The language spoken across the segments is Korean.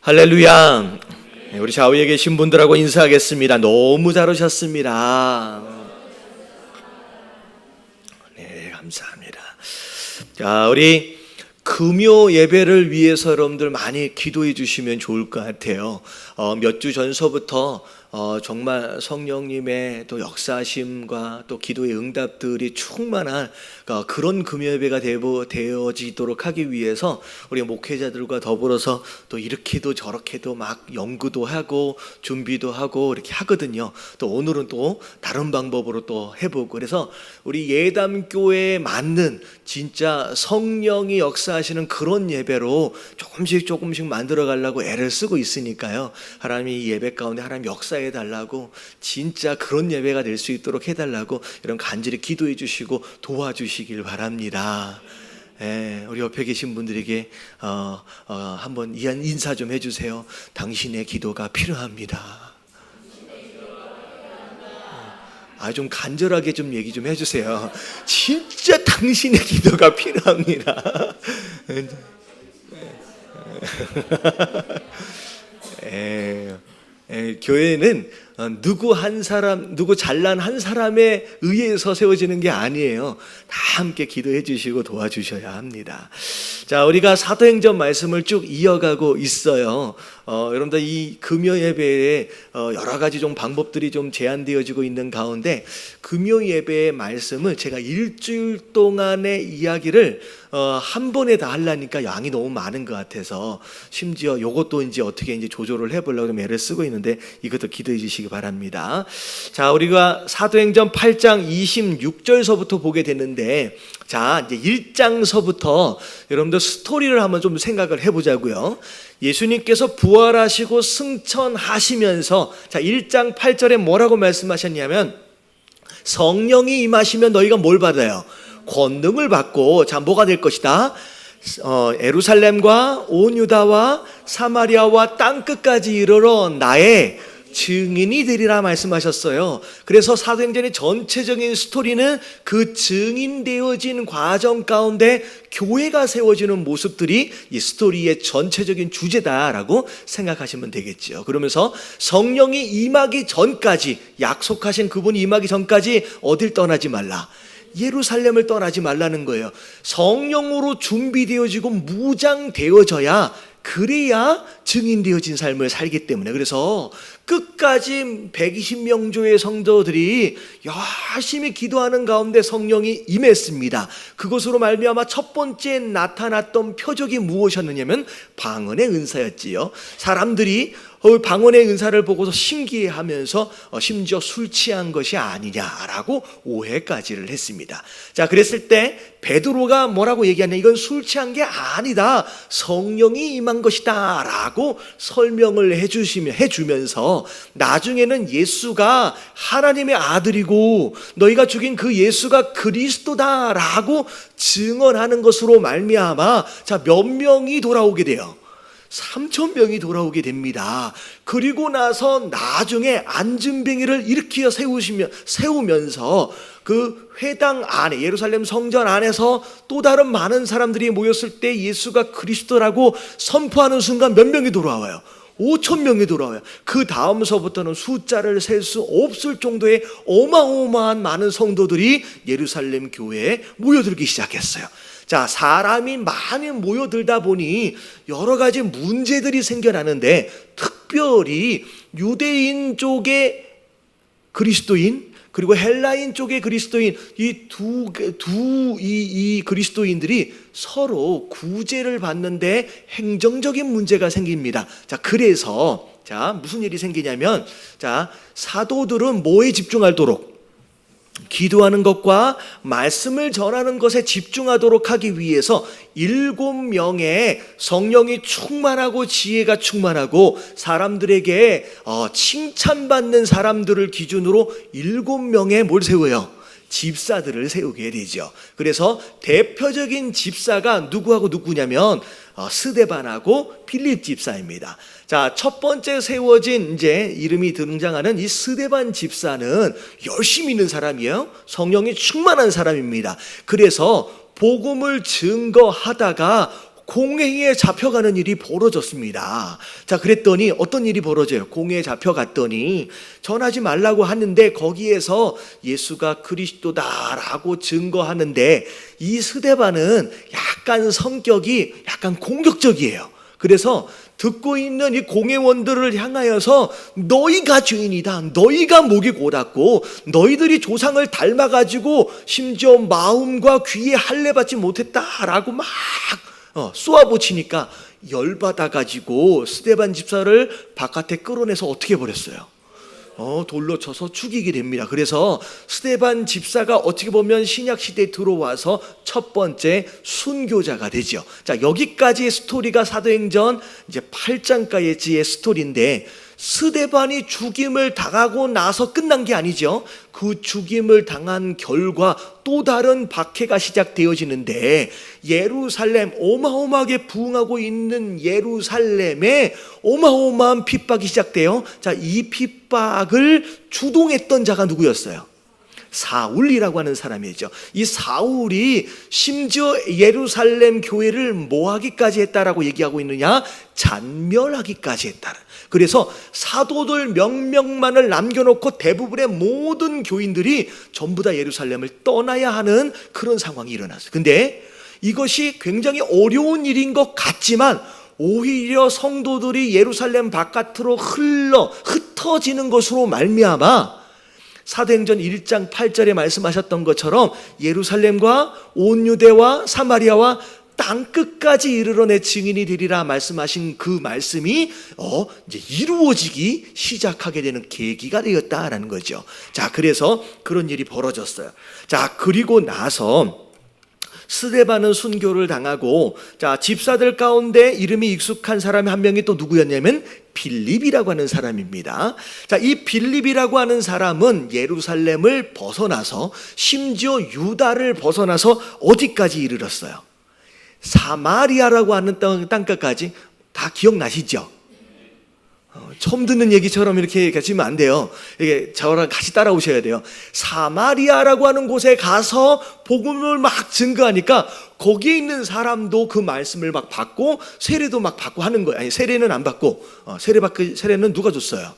할렐루야. 우리 좌우에 계신 분들하고 인사하겠습니다. 너무 잘 오셨습니다. 네, 감사합니다. 자, 우리 금요 예배를 위해서 여러분들 많이 기도해 주시면 좋을 것 같아요. 몇 주 전서부터 정말 성령님의 또 역사하심과 또 기도의 응답들이 충만한 그런 금요예배가 되어지도록 하기 위해서 우리 목회자들과 더불어서 또 이렇게도 저렇게도 막 연구도 하고 준비도 하고 이렇게 하거든요. 또 오늘은 또 다른 방법으로 또 해보고, 그래서 우리 예담교회에 맞는 진짜 성령이 역사하시는 그런 예배로 조금씩 만들어 가려고 애를 쓰고 있으니까요. 하나님이 이 예배 가운데 하나님 역사해 달라고, 진짜 그런 예배가 될 수 있도록 해달라고 이런 간절히 기도해 주시고 도와주시길 바랍니다. 우리 옆에 계신 분들에게 한번 인사 좀 해주세요. 당신의 기도가 필요합니다. 좀 간절하게 좀 얘기 좀 해주세요. 진짜 당신의 기도가 필요합니다. 교회는 누구 잘난 한 사람에 의해서 세워지는 게 아니에요. 다 함께 기도해 주시고 도와주셔야 합니다. 자, 우리가 사도행전 말씀을 쭉 이어가고 있어요. 여러분들 이 금요 예배에 여러 가지 좀 방법들이 좀 제한되어지고 있는 가운데, 금요 예배의 말씀을 제가 일주일 동안의 이야기를 한 번에 다 하려니까 양이 너무 많은 것 같아서, 심지어 요것도 이제 어떻게 이제 조절을 해보려고 좀 애를 쓰고 있는데, 이것도 기도해 주시기 바랍니다. 자, 우리가 사도행전 8장 26절서부터 보게 되는데, 자, 이제 1장서부터 여러분들 스토리를 한번 좀 생각을 해보자고요. 예수님께서 부활하시고 승천하시면서, 자, 1장 8절에 뭐라고 말씀하셨냐면, 성령이 임하시면 너희가 뭘 받아요? 권능을 받고, 자, 뭐가 될 것이다? 예루살렘과 온 유다와 사마리아와 땅끝까지 이르러 나의 증인이 되리라 말씀하셨어요. 그래서 사도행전의 전체적인 스토리는 그 증인되어진 과정 가운데 교회가 세워지는 모습들이 이 스토리의 전체적인 주제다라고 생각하시면 되겠죠. 그러면서 성령이 임하기 전까지, 약속하신 그분이 임하기 전까지 어딜 떠나지 말라, 예루살렘을 떠나지 말라는 거예요. 성령으로 준비되어지고 무장되어져야, 그래야 증인되어진 삶을 살기 때문에. 그래서 끝까지 120명조의 성도들이 열심히 기도하는 가운데 성령이 임했습니다. 그것으로 말미암아 첫 번째 나타났던 표적이 무엇이었느냐면 방언의 은사였지요. 사람들이 방언의 은사를 보고서 신기해하면서 심지어 술 취한 것이 아니냐라고 오해까지를 했습니다. 자, 그랬을 때 베드로가 뭐라고 얘기하냐, 이건 술 취한 게 아니다, 성령이 임한 것이다 라고 설명을 해주면서 나중에는 예수가 하나님의 아들이고 너희가 죽인 그 예수가 그리스도다 라고 증언하는 것으로 말미암아, 자, 몇 명이 돌아오게 돼요? 3,000명이 돌아오게 됩니다. 그리고 나서 나중에 안진뱅이를 일으켜 세우면서 그 회당 안에, 예루살렘 성전 안에서 또 다른 많은 사람들이 모였을 때 예수가 그리스도라고 선포하는 순간 몇 명이 돌아와요? 5,000명이 돌아와요. 그 다음서부터는 숫자를 셀 수 없을 정도의 어마어마한 많은 성도들이 예루살렘 교회에 모여들기 시작했어요. 자, 사람이 많이 모여들다 보니 여러 가지 문제들이 생겨나는데, 특별히 유대인 쪽의 그리스도인 그리고 헬라인 쪽의 그리스도인, 이 그리스도인들이 서로 구제를 받는데 행정적인 문제가 생깁니다. 자, 그래서 무슨 일이 생기냐면, 사도들은 뭐에 집중하도록? 기도하는 것과 말씀을 전하는 것에 집중하도록 하기 위해서 7명의 성령이 충만하고 지혜가 충만하고 사람들에게 칭찬받는 사람들을 기준으로 7명의 뭘 세워요? 집사들을 세우게 되죠. 그래서 대표적인 집사가 누구하고 누구냐면 스데반하고 빌립 집사입니다. 자, 첫 번째 세워진 이제 이름이 등장하는 이 스데반 집사는 열심히 있는 사람이에요. 성령이 충만한 사람입니다. 그래서 복음을 증거하다가 공회에 잡혀가는 일이 벌어졌습니다. 자, 그랬더니 어떤 일이 벌어져요? 공회에 잡혀갔더니 전하지 말라고 하는데 거기에서 예수가 그리스도다라고 증거하는데 이 스데반은 약간 성격이 약간 공격적이에요. 그래서 듣고 있는 이 공회원들을 향하여서 너희가 죄인이다, 너희가 목이 고랐고 너희들이 조상을 닮아가지고 심지어 마음과 귀에 할례 받지 못했다라고 막 쏘아붙이니까 열받아가지고 스데반 집사를 바깥에 끌어내서 어떻게 해버렸어요? 돌로 쳐서 죽이게 됩니다. 그래서 스데반 집사가 어떻게 보면 신약 시대에 들어와서 첫 번째 순교자가 되죠. 자, 여기까지의 스토리가 사도행전 이제 8장까지의 스토리인데 스데반이 죽임을 당하고 나서 끝난 게 아니죠. 그 죽임을 당한 결과 또 다른 박해가 시작되어지는데 예루살렘, 어마어마하게 부흥하고 있는 예루살렘에 어마어마한 핍박이 시작돼요. 자, 이 핍박을 주동했던 자가 누구였어요? 사울이라고 하는 사람이죠. 이 사울이 심지어 예루살렘 교회를 뭐하기까지 했다라고 얘기하고 있느냐? 잔멸하기까지 했다. 그래서 사도들 명명만을 남겨놓고 대부분의 모든 교인들이 전부 다 예루살렘을 떠나야 하는 그런 상황이 일어났어요. 근데 이것이 굉장히 어려운 일인 것 같지만 오히려 성도들이 예루살렘 바깥으로 흩어지는 것으로 말미암아 사도행전 1장 8절에 말씀하셨던 것처럼 예루살렘과 온 유대와 사마리아와 땅끝까지 이르러 내 증인이 되리라 말씀하신 그 말씀이 이제 이루어지기 시작하게 되는 계기가 되었다라는 거죠. 자, 그래서 그런 일이 벌어졌어요. 자, 그리고 나서 스데반은 순교를 당하고, 자, 집사들 가운데 이름이 익숙한 사람이 한 명이 또 누구였냐면 빌립이라고 하는 사람입니다. 자, 이 빌립이라고 하는 사람은 예루살렘을 벗어나서 심지어 유다를 벗어나서 어디까지 이르렀어요? 사마리아라고 하는 땅끝까지. 다 기억나시죠? 처음 듣는 얘기처럼 이렇게 가시면 안 돼요. 이게 저랑 같이 따라오셔야 돼요. 사마리아라고 하는 곳에 가서 복음을 막 증거하니까 거기에 있는 사람도 그 말씀을 막 받고 세례도 막 받고 하는 거예요. 아니, 세례는 안 받고 세례는 누가 줬어요?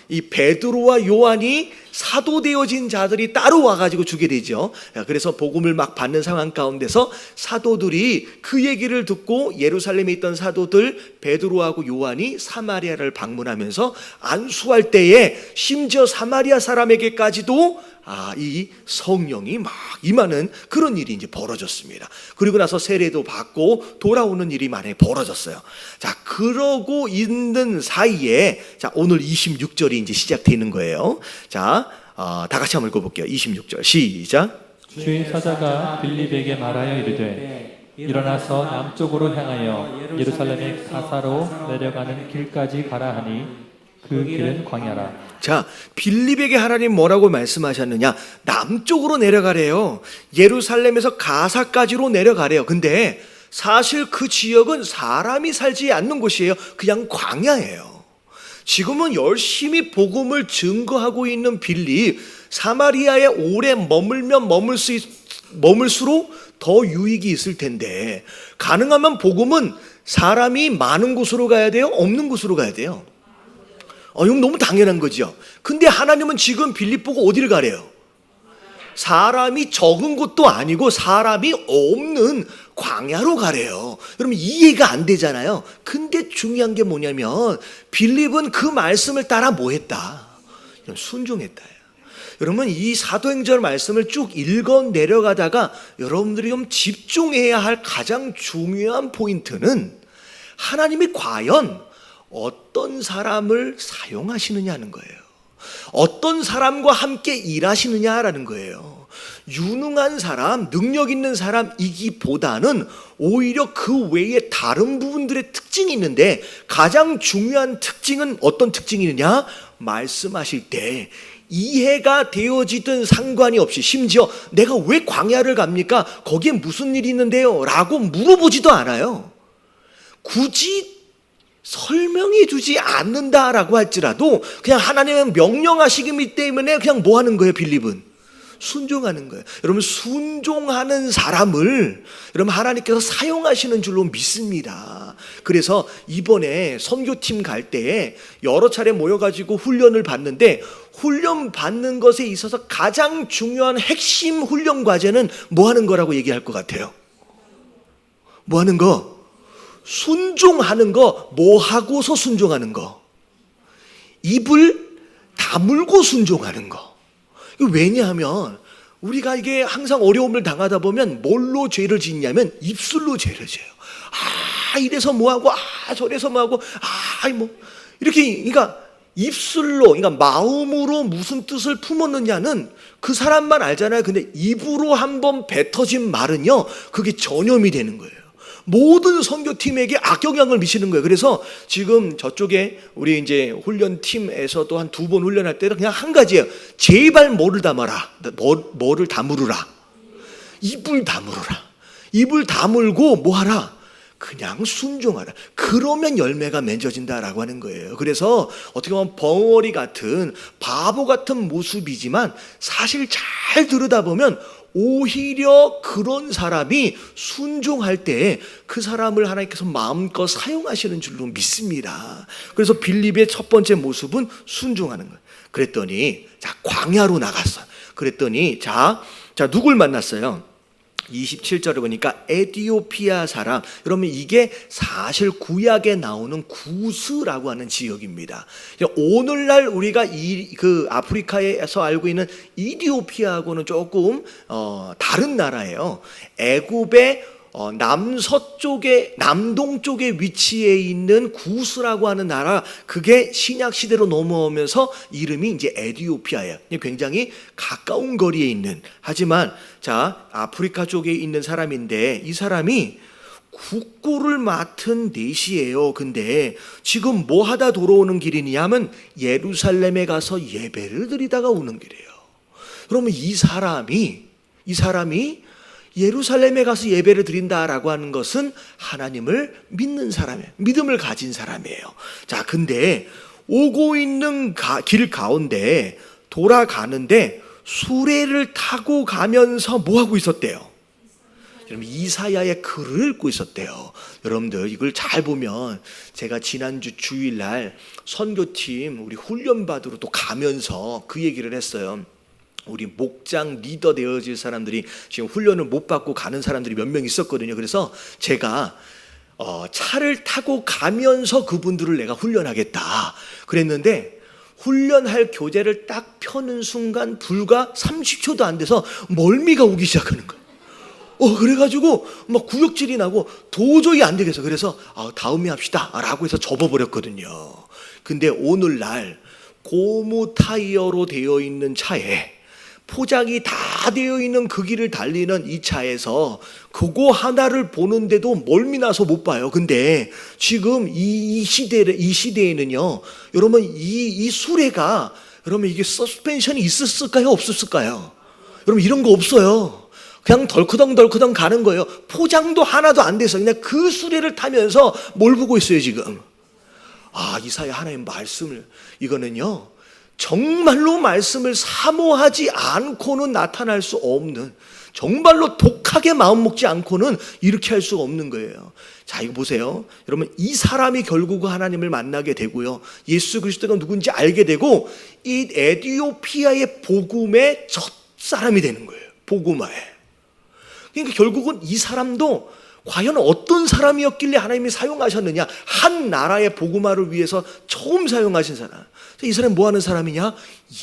이 베드로와 요한이 사도 되어진 자들이 따로 와가지고 주게 되죠. 그래서 복음을 막 받는 상황 가운데서 사도들이 그 얘기를 듣고 예루살렘에 있던 사도들 베드로하고 요한이 사마리아를 방문하면서 안수할 때에 심지어 사마리아 사람에게까지도 이 성령이 막 임하는 그런 일이 이제 벌어졌습니다. 그리고 나서 세례도 받고 돌아오는 일이 많이 벌어졌어요. 자, 그러고 있는 사이에 자, 오늘 26절이 이제 시작되는 거예요. 자, 다 같이 한번 읽어볼게요. 26절 시작. 주의 사자가 빌립에게 말하여 이르되 일어나서 남쪽으로 향하여 예루살렘의 가사로 내려가는 길까지 가라 하니 그 길은 광야라. 자, 빌립에게 하나님 뭐라고 말씀하셨느냐? 남쪽으로 내려가래요. 예루살렘에서 가사까지로 내려가래요. 근데 사실 그 지역은 사람이 살지 않는 곳이에요. 그냥 광야예요. 지금은 열심히 복음을 증거하고 있는 빌립, 사마리아에 오래 머물면 머물수록 더 유익이 있을 텐데 가능하면 복음은 사람이 많은 곳으로 가야 돼요? 없는 곳으로 가야 돼요? 이건 너무 당연한 거죠. 근데 하나님은 지금 빌립 보고 어디를 가래요? 사람이 적은 곳도 아니고 사람이 없는 광야로 가래요. 여러분, 이해가 안 되잖아요. 근데 중요한 게 뭐냐면 빌립은 그 말씀을 따라 뭐 했다? 순종했다. 여러분, 이 사도행전 말씀을 쭉 읽어 내려가다가 여러분들이 좀 집중해야 할 가장 중요한 포인트는 하나님이 과연 어떤 사람을 사용하시느냐는 거예요. 어떤 사람과 함께 일하시느냐라는 거예요. 유능한 사람, 능력 있는 사람이기보다는 오히려 그 외에 다른 부분들의 특징이 있는데 가장 중요한 특징은 어떤 특징이 있느냐? 말씀하실 때 이해가 되어지든 상관이 없이, 심지어 내가 왜 광야를 갑니까? 거기에 무슨 일이 있는데요? 라고 물어보지도 않아요. 굳이 설명해 주지 않는다라고 할지라도 그냥 하나님은 명령하시기 때문에 그냥 뭐 하는 거예요? 빌립은 순종하는 거예요. 여러분, 순종하는 사람을 여러분 하나님께서 사용하시는 줄로 믿습니다. 그래서 이번에 선교팀 갈 때에 여러 차례 모여가지고 훈련을 받는데, 훈련 받는 것에 있어서 가장 중요한 핵심 훈련 과제는 뭐 하는 거라고 얘기할 것 같아요? 뭐 하는 거? 순종하는 거. 뭐 하고서 순종하는 거? 입을 다물고 순종하는 거. 왜냐하면 우리가 이게 항상 어려움을 당하다 보면 뭘로 죄를 짓냐면 입술로 죄를 져요. 이래서 뭐하고, 저래서 뭐하고, 뭐 이렇게. 그러니까 입술로, 그러니까 마음으로 무슨 뜻을 품었느냐는 그 사람만 알잖아요. 근데 입으로 한번 뱉어진 말은요, 그게 전염이 되는 거예요. 모든 선교팀에게 악영향을 미치는 거예요. 그래서 지금 저쪽에 우리 이제 훈련팀에서도 한 2번 훈련할 때는 그냥 한 가지예요. 제발 뭐를 담아라. 뭐를 다무르라. 입을 다무르라. 입을 다물고 뭐 하라? 그냥 순종하라. 그러면 열매가 맺어진다라고 하는 거예요. 그래서 어떻게 보면 벙어리 같은 바보 같은 모습이지만 사실 잘 들여다보면 오히려 그런 사람이 순종할 때 그 사람을 하나님께서 마음껏 사용하시는 줄로 믿습니다. 그래서 빌립의 첫 번째 모습은 순종하는 거예요. 그랬더니 광야로 나갔어. 그랬더니 누굴 만났어요? 27절에 보니까 에디오피아 사람. 여러분, 이게 사실 구약에 나오는 구스라고 하는 지역입니다. 오늘날 우리가 그 아프리카에서 알고 있는 이디오피아하고는 조금 다른 나라예요. 애굽의 남서쪽에, 남동쪽에 위치해 있는 구스라고 하는 나라, 그게 신약 시대로 넘어오면서 이름이 이제 에디오피아예요. 굉장히 가까운 거리에 있는, 하지만 아프리카 쪽에 있는 사람인데, 이 사람이 국고를 맡은 넷이에요. 근데 지금 뭐 하다 돌아오는 길이냐면 예루살렘에 가서 예배를 드리다가 오는 길이에요. 그러면 이 사람이 예루살렘에 가서 예배를 드린다라고 하는 것은 하나님을 믿는 사람이에요. 믿음을 가진 사람이에요. 근데 오고 있는 길 가운데 돌아가는데 수레를 타고 가면서 뭐 하고 있었대요? 여러분, 이사야의 글을 읽고 있었대요. 여러분들, 이걸 잘 보면, 제가 지난주 주일날 선교팀 우리 훈련 받으러 또 가면서 그 얘기를 했어요. 우리 목장 리더 되어질 사람들이 지금 훈련을 못 받고 가는 사람들이 몇 명 있었거든요. 그래서 제가 차를 타고 가면서 그분들을 내가 훈련하겠다 그랬는데, 훈련할 교재를 딱 펴는 순간 불과 30초도 안 돼서 멀미가 오기 시작하는 거예요. 그래가지고 막 구역질이 나고 도저히 안 되겠어. 그래서 다음에 합시다 라고 해서 접어버렸거든요. 근데 오늘날 고무 타이어로 되어 있는 차에 포장이 다 되어 있는 그 길을 달리는 이 차에서 그거 하나를 보는데도 멀미나서 못 봐요. 근데 지금 이 시대에는요, 여러분, 이 수레가, 여러분, 이게 서스펜션이 있었을까요? 없었을까요? 여러분, 이런 거 없어요. 그냥 덜커덩 가는 거예요. 포장도 하나도 안 돼서 그냥 그 수레를 타면서 뭘 보고 있어요, 지금? 이사야 하나님 말씀을, 이거는요, 정말로 말씀을 사모하지 않고는 나타날 수 없는, 정말로 독하게 마음 먹지 않고는 이렇게 할 수가 없는 거예요. 이거 보세요. 여러분, 이 사람이 결국 하나님을 만나게 되고요, 예수 그리스도가 누군지 알게 되고, 이 에디오피아의 복음의 첫 사람이 되는 거예요. 복음화에. 그러니까 결국은 이 사람도 과연 어떤 사람이었길래 하나님이 사용하셨느냐, 한 나라의 복음화를 위해서 처음 사용하신 사람. 이 사람이 뭐 하는 사람이냐?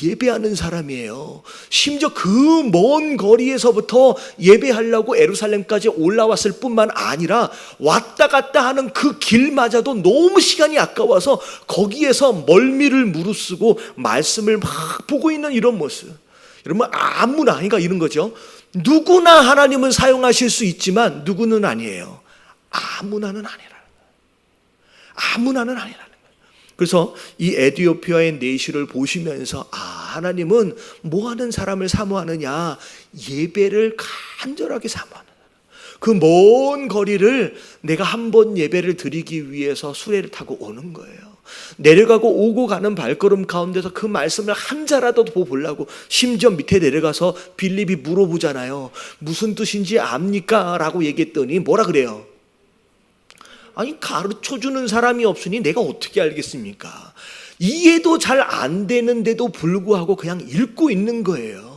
예배하는 사람이에요. 심지어 그 먼 거리에서부터 예배하려고 예루살렘까지 올라왔을 뿐만 아니라 왔다 갔다 하는 그 길마저도 너무 시간이 아까워서 거기에서 멀미를 무릅쓰고 말씀을 막 보고 있는 이런 모습. 여러분, 아무나, 그러니까 이런 거죠. 누구나 하나님은 사용하실 수 있지만 누구는 아니에요. 아무나는 아니라는 거예요. 아무나는 아니라는 거예요. 그래서 이 에디오피아의 내시를 보시면서 하나님은 뭐 하는 사람을 사모하느냐? 예배를 간절하게 사모하는 사람. 그 먼 거리를 내가 한 번 예배를 드리기 위해서 수레를 타고 오는 거예요. 내려가고 오고 가는 발걸음 가운데서 그 말씀을 한 자라도 보려고 심지어 밑에 내려가서 빌립이 물어보잖아요. 무슨 뜻인지 압니까? 라고 얘기했더니 뭐라 그래요? 아니, 가르쳐주는 사람이 없으니 내가 어떻게 알겠습니까? 이해도 잘 안 되는데도 불구하고 그냥 읽고 있는 거예요.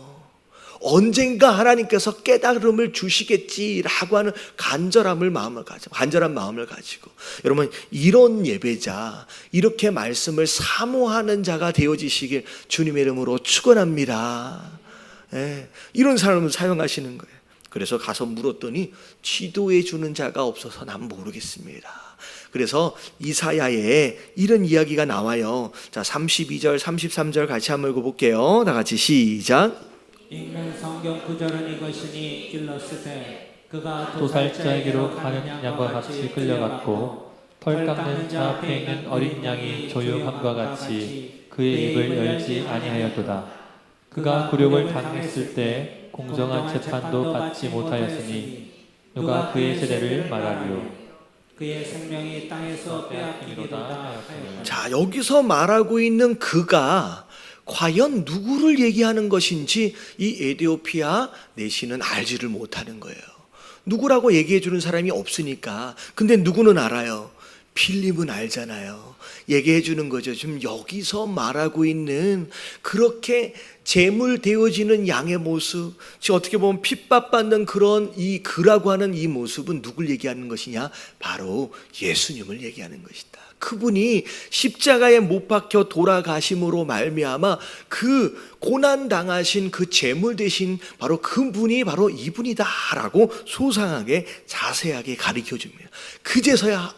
언젠가 하나님께서 깨달음을 주시겠지라고 하는 간절한 마음을 가지고 여러분, 이런 예배자, 이렇게 말씀을 사모하는 자가 되어지시길 주님의 이름으로 축원합니다. 이런 사람을 사용하시는 거예요. 그래서 가서 물었더니 지도해 주는 자가 없어서 난 모르겠습니다. 그래서 이사야에 이런 이야기가 나와요. 자, 32절, 33절 같이 한번 읽어볼게요. 다 같이 시작. 읽는 성경 구절은 이것이니 일렀으되 그가 도살자에게로 가는 양과 같이 끌려갔고 털 깎는 자 앞에 있는 어린 양이 조용함과 같이 그의 입을 열지 아니하였도다. 그가 굴욕을 당했을 때 공정한 재판도 받지 못하였으니 누가 그의 세례를 말하리요. 그의 생명이 땅에서 빼앗기리로다 하였다. 자, 여기서 말하고 있는 그가 과연 누구를 얘기하는 것인지 이 에디오피아 내시는 알지를 못하는 거예요. 누구라고 얘기해 주는 사람이 없으니까. 근데 누구는 알아요? 빌립은 알잖아요. 얘기해 주는 거죠. 지금 여기서 말하고 있는 그렇게 제물되어지는 양의 모습, 지금 어떻게 보면 핍박받는 그런 이 그라고 하는 이 모습은 누굴 얘기하는 것이냐? 바로 예수님을 얘기하는 것이다. 그분이 십자가에 못 박혀 돌아가심으로 말미암아 그 고난 당하신 그 제물 되신 바로 그분이 바로 이분이다라고 소상하게 자세하게 가르쳐 줍니다. 그제서야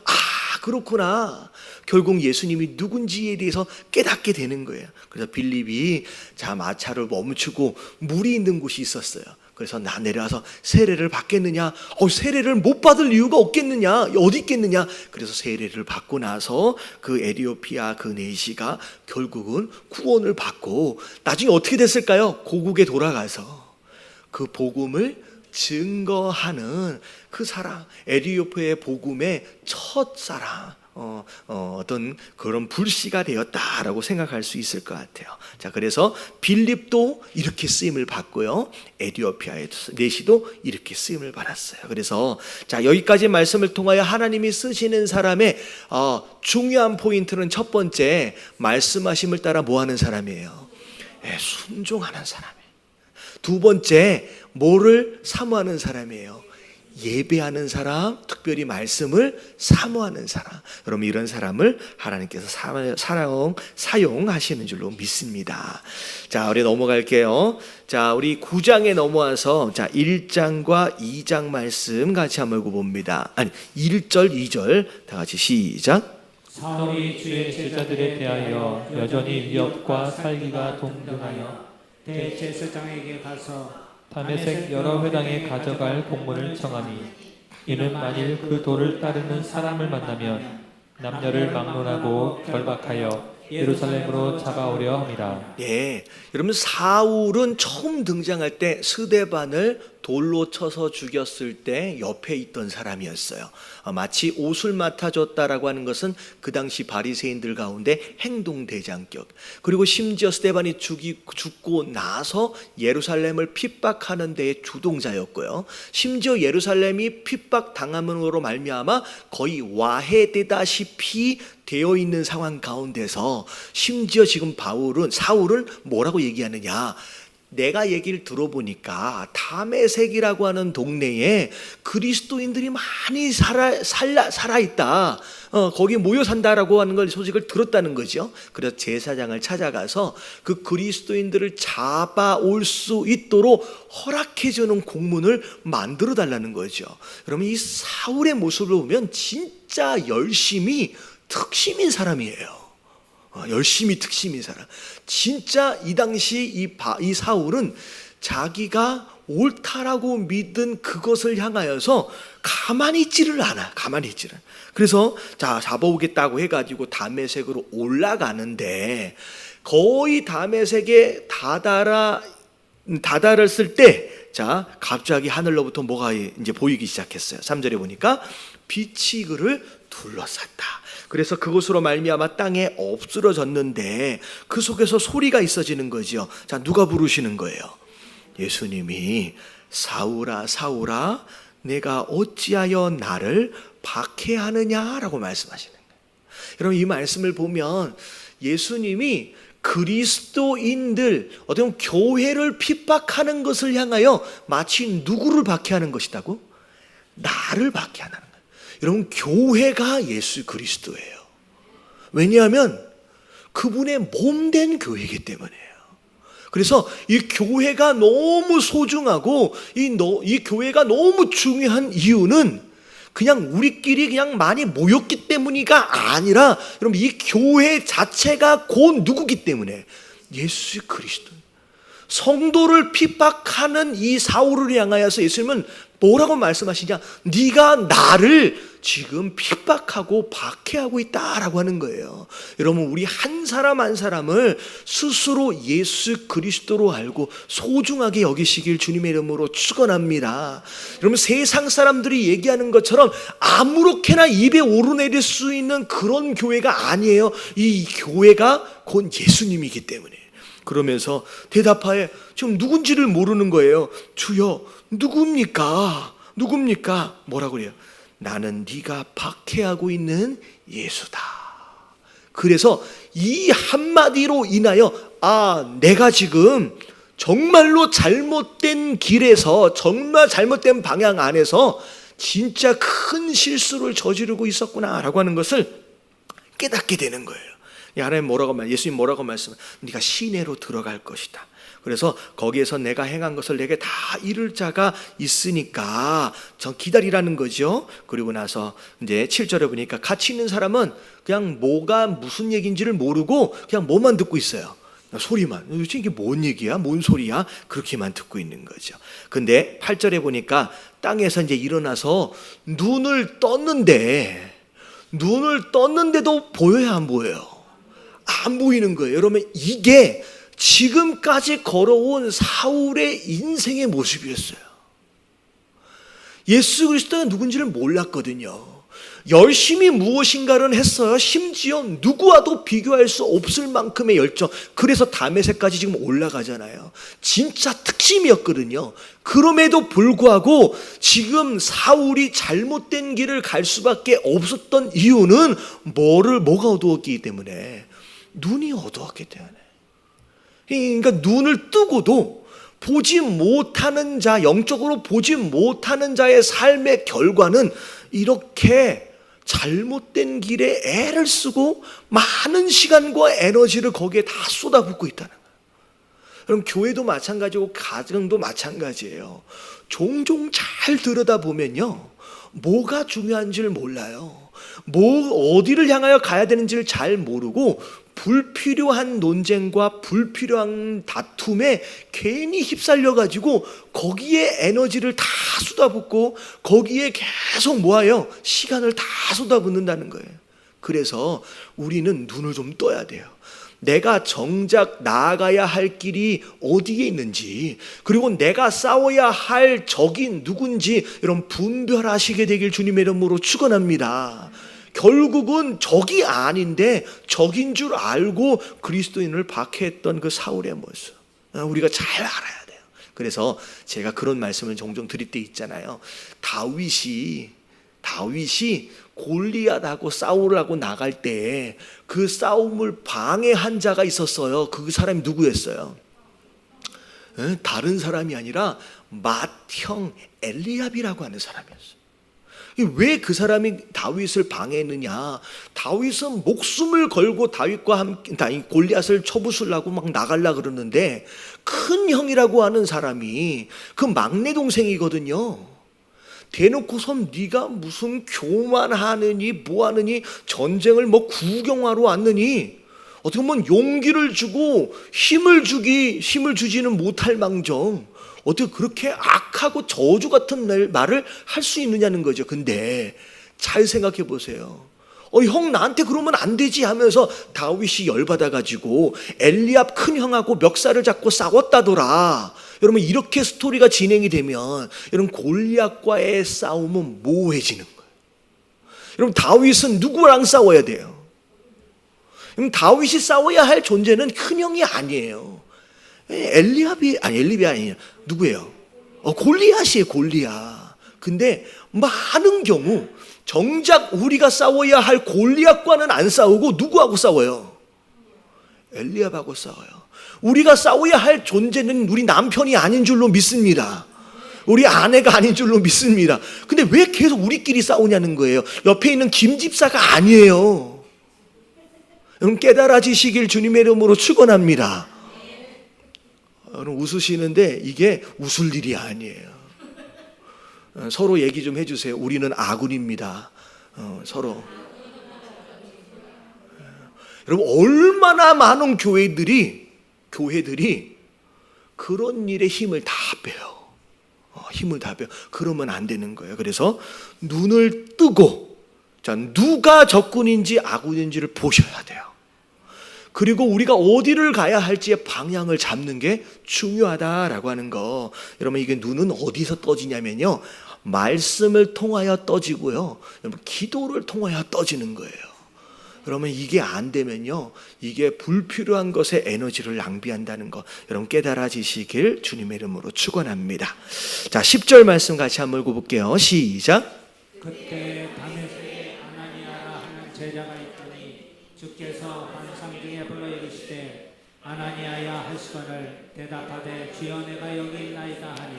그렇구나. 결국 예수님이 누군지에 대해서 깨닫게 되는 거예요. 그래서 빌립이 자, 마차를 멈추고 물이 있는 곳이 있었어요. 그래서 나 내려와서 세례를 받겠느냐? 세례를 못 받을 이유가 없겠느냐? 어디 있겠느냐? 그래서 세례를 받고 나서 그 에디오피아 그 내시가 결국은 구원을 받고 나중에 어떻게 됐을까요? 고국에 돌아가서 그 복음을 증거하는 그 사람, 에디오피아의 복음의 첫 사람, 어떤 그런 불씨가 되었다라고 생각할 수 있을 것 같아요. 자, 그래서 빌립도 이렇게 쓰임을 받고요, 에디오피아의 내시도 이렇게 쓰임을 받았어요. 그래서 자, 여기까지 말씀을 통하여 하나님이 쓰시는 사람의 중요한 포인트는 첫 번째, 말씀하심을 따라 뭐하는 사람이에요? 순종하는 사람이에요. 두 번째, 뭐를 사모하는 사람이에요? 예배하는 사람, 특별히 말씀을 사모하는 사람. 여러분, 이런 사람을 하나님께서 사용하시는 줄로 믿습니다. 자, 우리 넘어갈게요. 자, 우리 9장에 넘어와서 자, 1장과 2장 말씀 같이 한번 읽어봅니다. 1절, 2절 다 같이 시작. 사울이 주의 제자들에 대하여 여전히 위협과 살기가 동등하여 대제사장에게 가서 다메섹 여러 회당에 가져갈 공문을 청하니 이는 만일 그 도를 따르는 사람을 만나면 남녀를 막론하고 결박하여 예루살렘으로 잡아오려 함이라. 네, 여러분, 사울은 처음 등장할 때 스데반을 돌로 쳐서 죽였을 때 옆에 있던 사람이었어요. 마치 옷을 맡아줬다라고 하는 것은 그 당시 바리새인들 가운데 행동대장격. 그리고 심지어 스데반이 죽고 나서 예루살렘을 핍박하는 데의 주동자였고요. 심지어 예루살렘이 핍박당함으로 말미암아 거의 와해되다시피 되어 있는 상황 가운데서 심지어 지금 사울은 뭐라고 얘기하느냐? 내가 얘기를 들어보니까 다메섹이라고 하는 동네에 그리스도인들이 많이 살아있다. 거기 모여 산다라고 하는 걸 소식을 들었다는 거죠. 그래서 제사장을 찾아가서 그 그리스도인들을 잡아올 수 있도록 허락해주는 공문을 만들어 달라는 거죠. 그러면 이 사울의 모습을 보면 진짜 열심히 특심인 사람이에요. 열심히 특심인 사람. 진짜 이 당시 이 사울은 자기가 옳다라고 믿은 그것을 향하여서 가만히 있지를 않아. 그래서 자, 잡아오겠다고 해가지고 다메섹으로 올라가는데 거의 다메섹에 다다라 다다랐을 때, 자, 갑자기 하늘로부터 뭐가 이제 보이기 시작했어요. 3절에 보니까 빛이 그를 둘러쌌다. 그래서 그곳으로 말미암아 땅에 엎스러졌는데 그 속에서 소리가 있어지는 거죠. 자, 누가 부르시는 거예요? 예수님이 사울아 사울아 내가 어찌하여 나를 박해하느냐라고 말씀하시는 거예요. 여러분, 이 말씀을 보면 예수님이 그리스도인들, 어떻게 보면 교회를 핍박하는 것을 향하여 마치 누구를 박해하는 것이다고? 나를 박해하는 거예요. 여러분, 교회가 예수 그리스도예요. 왜냐하면 그분의 몸된 교회이기 때문이에요. 그래서 이 교회가 너무 소중하고 이 교회가 너무 중요한 이유는 그냥 우리끼리 그냥 많이 모였기 때문이가 아니라, 여러분, 이 교회 자체가 곧 누구기 때문에 예수 그리스도. 성도를 핍박하는 이 사울을 향하여서 예수님은 뭐라고 말씀하시냐? 네가 나를 지금 핍박하고 박해하고 있다라고 하는 거예요. 여러분, 우리 한 사람 한 사람을 스스로 예수 그리스도로 알고 소중하게 여기시길 주님의 이름으로 축원합니다. 여러분, 세상 사람들이 얘기하는 것처럼 아무렇게나 입에 오르내릴 수 있는 그런 교회가 아니에요. 이 교회가 곧 예수님이기 때문에. 그러면서 대답하에 지금 누군지를 모르는 거예요. 주여, 누굽니까? 누굽니까? 뭐라고 그래요? 나는 네가 박해하고 있는 예수다. 그래서 이 한마디로 인하여 내가 지금 정말로 잘못된 길에서, 정말 잘못된 방향 안에서 진짜 큰 실수를 저지르고 있었구나라고 하는 것을 깨닫게 되는 거예요. 예수님 뭐라고 말씀해? 네가 시내로 들어갈 것이다. 그래서 거기에서 내가 행한 것을 내게 다 이룰 자가 있으니까 저 기다리라는 거죠. 그리고 나서 이제 7절에 보니까 같이 있는 사람은 그냥 뭐가 무슨 얘기인지를 모르고 그냥 뭐만 듣고 있어요. 소리만. 도대체 이게 뭔 얘기야? 뭔 소리야? 그렇게만 듣고 있는 거죠. 근데 8절에 보니까 땅에서 이제 일어나서 눈을 떴는데도 보여야 안 보여요? 안 보이는 거예요. 여러분, 이게 지금까지 걸어온 사울의 인생의 모습이었어요. 예수 그리스도가 누군지를 몰랐거든요. 열심히 무엇인가를 했어요. 심지어 누구와도 비교할 수 없을 만큼의 열정. 그래서 다메섹까지 지금 올라가잖아요. 진짜 특심이었거든요. 그럼에도 불구하고 지금 사울이 잘못된 길을 갈 수밖에 없었던 이유는 뭐가 어두웠기 때문에? 눈이 어두웠기 때문에. 그러니까 눈을 뜨고도 보지 못하는 자, 영적으로 보지 못하는 자의 삶의 결과는 이렇게 잘못된 길에 애를 쓰고 많은 시간과 에너지를 거기에 다 쏟아붓고 있다는 거예요. 그럼 교회도 마찬가지고 가정도 마찬가지예요. 종종 잘 들여다보면요, 뭐가 중요한지를 몰라요. 어디를 향하여 가야 되는지를 잘 모르고 불필요한 논쟁과 불필요한 다툼에 괜히 휩쓸려가지고 거기에 에너지를 다 쏟아붓고 거기에 계속 모아요. 시간을 다 쏟아붓는다는 거예요. 그래서 우리는 눈을 좀 떠야 돼요. 내가 정작 나아가야 할 길이 어디에 있는지, 그리고 내가 싸워야 할 적이 누군지 여러분 분별하시게 되길 주님의 이름으로 축원합니다. 결국은 적이 아닌데 적인 줄 알고 그리스도인을 박해했던 그 사울의 모습, 우리가 잘 알아야 돼요. 그래서 제가 그런 말씀을 종종 드릴 때 있잖아요. 다윗이 골리앗하고 싸우려고 나갈 때 그 싸움을 방해한 자가 있었어요. 그 사람이 누구였어요? 다른 사람이 아니라 맏형 엘리압이라고 하는 사람이었어요. 왜 그 사람이 다윗을 방해했느냐? 다윗은 목숨을 걸고 다윗과 함께 골리앗을 쳐부수려고 막 나가려고 그러는데 큰 형이라고 하는 사람이 그 막내 동생이거든요. 대놓고서 네가 무슨 교만하느니 뭐하느니 전쟁을 구경하러 왔느니, 어떻게 보면 용기를 주고 힘을 주지는 못할 망정 어떻게 그렇게 악하고 저주 같은 말을 할 수 있느냐는 거죠. 근데 잘 생각해 보세요. 형 나한테 그러면 안 되지 하면서 다윗이 열받아가지고 엘리압 큰 형하고 멱살을 잡고 싸웠다더라. 여러분 이렇게 스토리가 진행이 되면 여러분 골리앗과의 싸움은 모호해지는 거예요. 여러분 다윗은 누구랑 싸워야 돼요? 여러분 다윗이 싸워야 할 존재는 큰형이 아니에요. 엘리압이 아니에요. 누구예요? 골리앗이에요. 골리앗. 근데 많은 경우 정작 우리가 싸워야 할 골리앗과는 안 싸우고 누구하고 싸워요? 엘리압하고 싸워요. 우리가 싸워야 할 존재는 우리 남편이 아닌 줄로 믿습니다. 우리 아내가 아닌 줄로 믿습니다. 근데 왜 계속 우리끼리 싸우냐는 거예요. 옆에 있는 김 집사가 아니에요. 여러분 깨달아지시길 주님의 이름으로 축원합니다. 여러분 웃으시는데 이게 웃을 일이 아니에요. 서로 얘기 좀 해주세요. 우리는 아군입니다. 서로. 여러분 얼마나 많은 교회들이 그런 일에 힘을 다 빼요. 힘을 다 빼요. 그러면 안 되는 거예요. 그래서 눈을 뜨고 자 누가 적군인지 아군인지를 보셔야 돼요. 그리고 우리가 어디를 가야 할지의 방향을 잡는 게 중요하다라고 하는 거. 여러분 이게 눈은 어디서 떠지냐면요. 말씀을 통하여 떠지고요. 여러분 기도를 통하여 떠지는 거예요. 그러면 이게 안 되면요. 이게 불필요한 것에 에너지를 낭비한다는 거. 여러분 깨달아지시길 주님의 이름으로 축원합니다. 자, 10절 말씀 같이 한번 읽어볼게요. 시작. 그때 다메섹에 아나니아라 하는 제자가 있더니 주께서 환상 중에 불러 이르시되 아나니아야 하시거늘 대답하되 주여 내가 여기 있나이다 하니.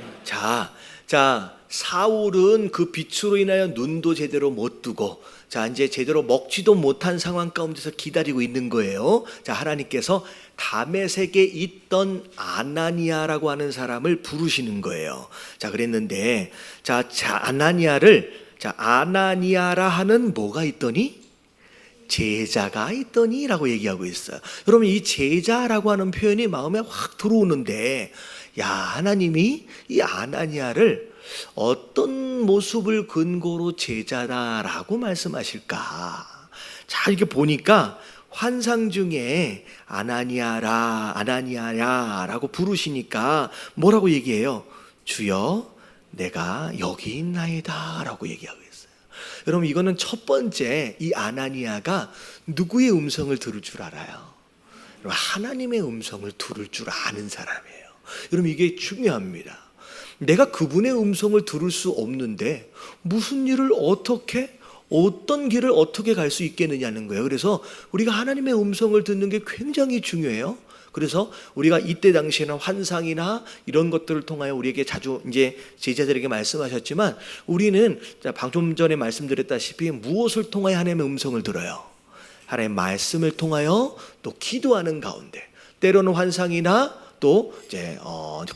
자, 사울은 그 빛으로 인하여 눈도 제대로 못 뜨고, 자, 이제 제대로 먹지도 못한 상황 가운데서 기다리고 있는 거예요. 자, 하나님께서 다메섹에 있던 아나니아라고 하는 사람을 부르시는 거예요. 자, 그랬는데, 아나니아라 하는 뭐가 있더니? 제자가 있더니 라고 얘기하고 있어요. 여러분 이 제자라고 하는 표현이 마음에 확 들어오는데 야 하나님이 이 아나니아를 어떤 모습을 근거로 제자다라고 말씀하실까? 자 이렇게 보니까 환상 중에 아나니아야 라고 부르시니까 뭐라고 얘기해요? 주여 내가 여기 있나이다 라고 얘기하고 있어요. 여러분 이거는 첫 번째 이 아나니아가 누구의 음성을 들을 줄 알아요? 하나님의 음성을 들을 줄 아는 사람이에요. 여러분 이게 중요합니다. 내가 그분의 음성을 들을 수 없는데 무슨 일을 어떤 길을 어떻게 갈 수 있겠느냐는 거예요. 그래서 우리가 하나님의 음성을 듣는 게 굉장히 중요해요. 그래서 우리가 이때 당시에는 환상이나 이런 것들을 통하여 우리에게 자주 이제 제자들에게 말씀하셨지만 우리는 방금 전에 말씀드렸다시피 무엇을 통하여 하나님의 음성을 들어요? 하나님의 말씀을 통하여 또 기도하는 가운데 때로는 환상이나 또 이제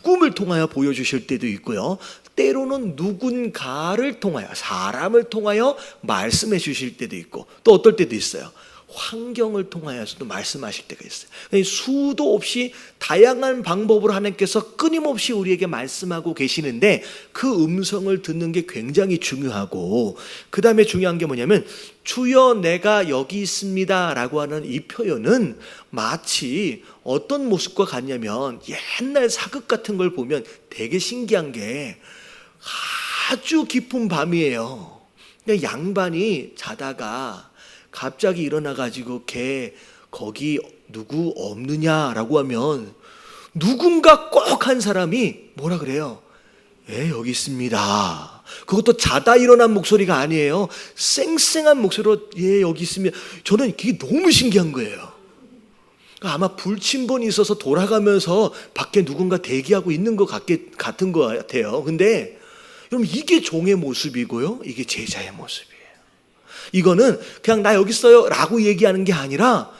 꿈을 통하여 보여주실 때도 있고요. 때로는 누군가를 통하여 사람을 통하여 말씀해 주실 때도 있고 또 어떨 때도 있어요. 환경을 통하여서도 말씀하실 때가 있어요. 수도 없이 다양한 방법으로 하나님께서 끊임없이 우리에게 말씀하고 계시는데 그 음성을 듣는 게 굉장히 중요하고 그 다음에 중요한 게 뭐냐면 주여 내가 여기 있습니다 라고 하는 이 표현은 마치 어떤 모습과 같냐면 옛날 사극 같은 걸 보면 되게 신기한 게 아주 깊은 밤이에요. 양반이 자다가 갑자기 일어나가지고 걔 거기 누구 없느냐라고 하면 누군가 꼭 한 사람이 뭐라 그래요? 여기 있습니다. 그것도 자다 일어난 목소리가 아니에요. 쌩쌩한 목소리로 여기 있습니다. 저는 그게 너무 신기한 거예요. 아마 불침번이 있어서 돌아가면서 밖에 누군가 대기하고 있는 것 같은 것 같아요. 근데 여러분 이게 종의 모습이고요. 이게 제자의 모습이에요. 이거는 그냥 나 여기 있어요 라고 얘기하는 게 아니라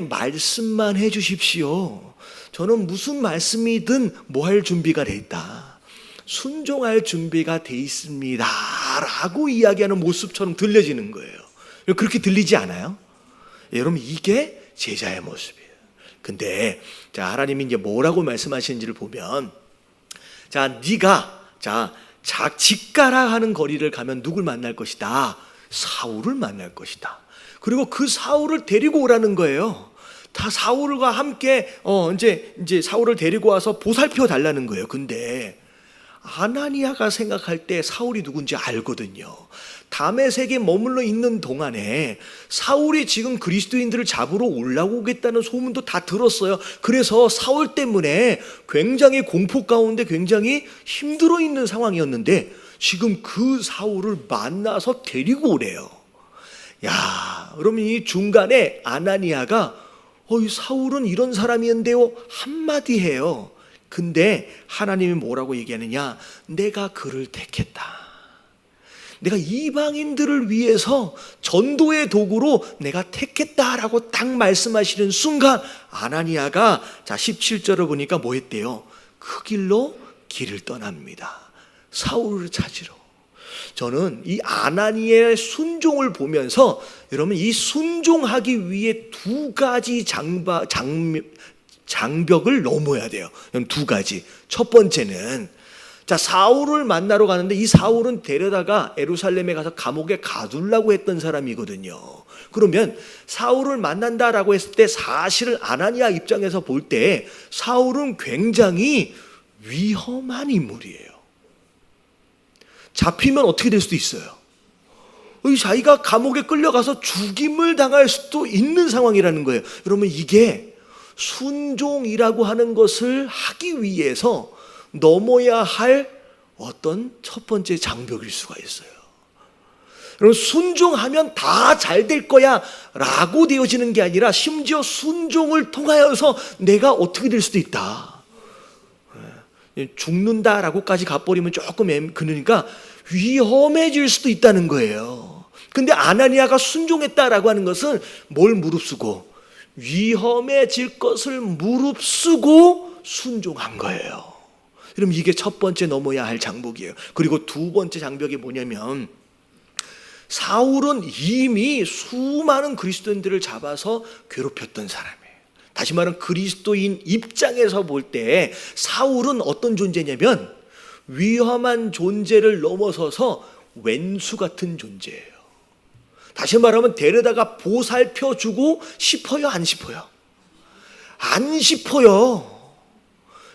말씀만 해 주십시오. 저는 무슨 말씀이든 뭐 할 준비가 돼 있다. 순종할 준비가 돼 있습니다 라고 이야기하는 모습처럼 들려지는 거예요. 그렇게 들리지 않아요? 여러분 이게 제자의 모습이에요. 근데 하나님이 이제 뭐라고 말씀하시는지를 보면 네가 직가라 하는 거리를 가면 누굴 만날 것이다? 사울을 만날 것이다. 그리고 그 사울을 데리고 오라는 거예요. 다 사울과 함께 이제 사울을 데리고 와서 보살펴 달라는 거예요. 근데 아나니아가 생각할 때 사울이 누군지 알거든요. 다메섹에 머물러 있는 동안에 사울이 지금 그리스도인들을 잡으러 올라오겠다는 소문도 다 들었어요. 그래서 사울 때문에 굉장히 공포 가운데 굉장히 힘들어 있는 상황이었는데 지금 그 사울을 만나서 데리고 오래요. 야, 그러면 이 중간에 아나니아가 이 사울은 이런 사람이었는데요 한마디 해요. 근데 하나님이 뭐라고 얘기하느냐? 내가 그를 택했다. 내가 이방인들을 위해서 전도의 도구로 내가 택했다라고 딱 말씀하시는 순간 아나니아가 17절을 보니까 뭐 했대요? 그 길로 길을 떠납니다. 사울을 찾으러. 저는 이 아나니아의 순종을 보면서 여러분 이 순종하기 위해 두 가지 장벽을 넘어야 돼요. 두 가지. 첫 번째는 사울을 만나러 가는데 이 사울은 데려다가 예루살렘에 가서 감옥에 가두려고 했던 사람이거든요. 그러면 사울을 만난다라고 했을 때 사실은 아나니아 입장에서 볼 때 사울은 굉장히 위험한 인물이에요. 잡히면 어떻게 될 수도 있어요. 자기가 감옥에 끌려가서 죽임을 당할 수도 있는 상황이라는 거예요. 여러분 이게 순종이라고 하는 것을 하기 위해서 넘어야 할 어떤 첫 번째 장벽일 수가 있어요. 여러분 순종하면 다 잘 될 거야 라고 되어지는 게 아니라 심지어 순종을 통하여서 내가 어떻게 될 수도 있다. 죽는다라고까지 가버리면 조금 그러니까 위험해질 수도 있다는 거예요. 근데 아나니아가 순종했다라고 하는 것은 뭘 무릅쓰고 위험해질 것을 무릅쓰고 순종한 거예요. 그럼 이게 첫 번째 넘어야 할 장벽이에요. 그리고 두 번째 장벽이 뭐냐면 사울은 이미 수많은 그리스도인들을 잡아서 괴롭혔던 사람이에요. 다시 말하면 그리스도인 입장에서 볼 때 사울은 어떤 존재냐면 위험한 존재를 넘어서서 왼수 같은 존재예요. 다시 말하면 데려다가 보살펴주고 싶어요? 안 싶어요? 안 싶어요.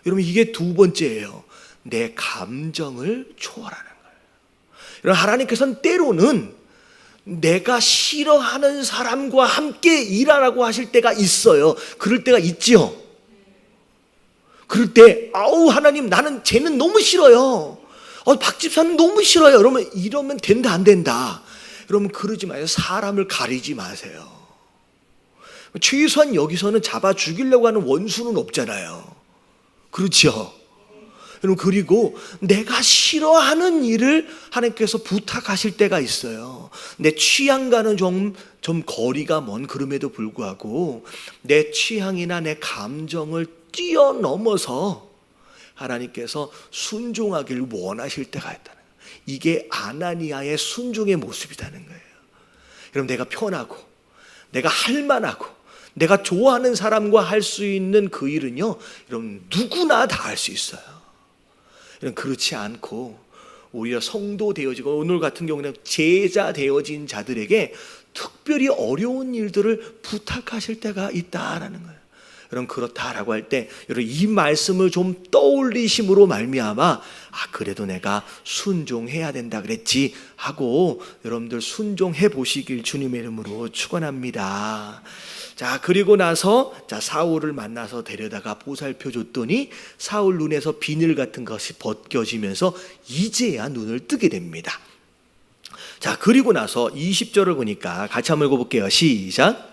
여러분 이게 두 번째예요. 내 감정을 초월하는 거예요. 여러분 하나님께서는 때로는 내가 싫어하는 사람과 함께 일하라고 하실 때가 있어요. 그럴 때가 있지요. 그럴 때 하나님 나는 쟤는 너무 싫어요. 박 집사는 너무 싫어요. 이러면 된다 안 된다. 여러분 그러지 마세요. 사람을 가리지 마세요. 최소한 여기서는 잡아 죽이려고 하는 원수는 없잖아요. 그렇죠? 여러분 그리고 내가 싫어하는 일을 하나님께서 부탁하실 때가 있어요. 내 취향과는 좀 거리가 먼 그럼에도 불구하고 내 취향이나 내 감정을 뛰어넘어서 하나님께서 순종하기를 원하실 때가 있다는 거예요. 이게 아나니아의 순종의 모습이라는 거예요. 여러분 내가 편하고 내가 할 만하고 내가 좋아하는 사람과 할 수 있는 그 일은요 여러분 누구나 다 할 수 있어요. 여러분 그렇지 않고 오히려 성도 되어지고 오늘 같은 경우는 제자 되어진 자들에게 특별히 어려운 일들을 부탁하실 때가 있다라는 거예요. 여러분 그렇다라고 할 때 여러분 이 말씀을 좀 떠올리심으로 말미암아 그래도 내가 순종해야 된다 그랬지 하고 여러분들 순종해 보시길 주님의 이름으로 축원합니다. 자 그리고 나서 사울을 만나서 데려다가 보살펴 줬더니 사울 눈에서 비늘 같은 것이 벗겨지면서 이제야 눈을 뜨게 됩니다. 자 그리고 나서 20절을 보니까 같이 한번 읽어볼게요. 시작.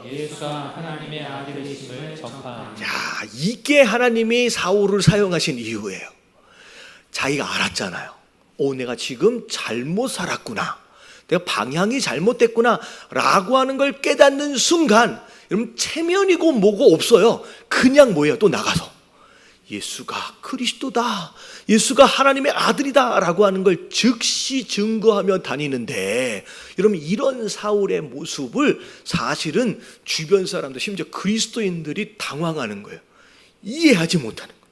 예수가 하나님의 아들이심을 전파하니. 이게 하나님이 사울을 사용하신 이유예요. 자기가 알았잖아요. 내가 지금 잘못 살았구나. 내가 방향이 잘못됐구나 라고 하는 걸 깨닫는 순간 여러분 체면이고 뭐고 없어요. 그냥 뭐예요? 또 나가서 예수가 그리스도다, 예수가 하나님의 아들이다 라고 하는 걸 즉시 증거하며 다니는데 여러분 이런 사울의 모습을 사실은 주변 사람들 심지어 그리스도인들이 당황하는 거예요. 이해하지 못하는 거예요.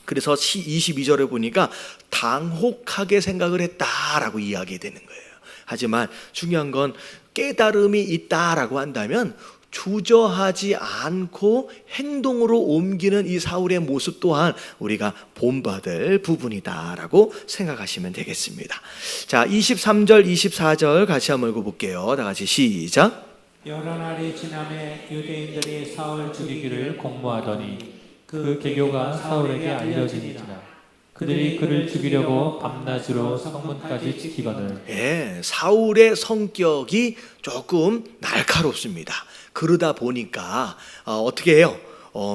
그래서 22절에 보니까 당혹하게 생각을 했다라고 이야기되는 거예요. 하지만 중요한 건 깨달음이 있다라고 한다면 주저하지 않고 행동으로 옮기는 이 사울의 모습 또한 우리가 본받을 부분이다라고 생각하시면 되겠습니다. 자, 23절, 24절 같이 한번 읽어볼게요. 다 같이 시작. 여러 날이 지남에 유대인들이 사울 죽이기를 공모하더니 그 계교가 사울에게 알려지니라. 그들이 그를 죽이려고 밤낮으로 성문까지 지키거늘. 예, 사울의 성격이 조금 날카롭습니다. 그러다 보니까 어떻게 해요?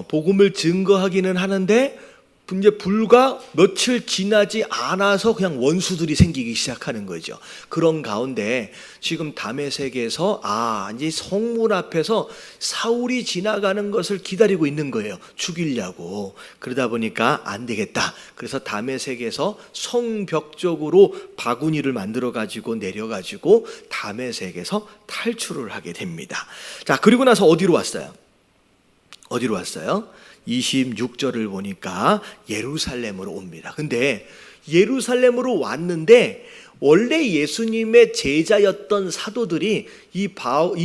복음을 증거하기는 하는데 이제 불과 며칠 지나지 않아서 그냥 원수들이 생기기 시작하는 거죠. 그런 가운데 지금 다메섹에서 이제 성문 앞에서 사울이 지나가는 것을 기다리고 있는 거예요. 죽이려고. 그러다 보니까 안 되겠다. 그래서 다메섹에서 성벽 쪽으로 바구니를 만들어 가지고 내려 가지고 다메섹에서 탈출을 하게 됩니다. 자, 그리고 나서 어디로 왔어요? 26절을 보니까 예루살렘으로 옵니다. 근데 예루살렘으로 왔는데 원래 예수님의 제자였던 사도들이 이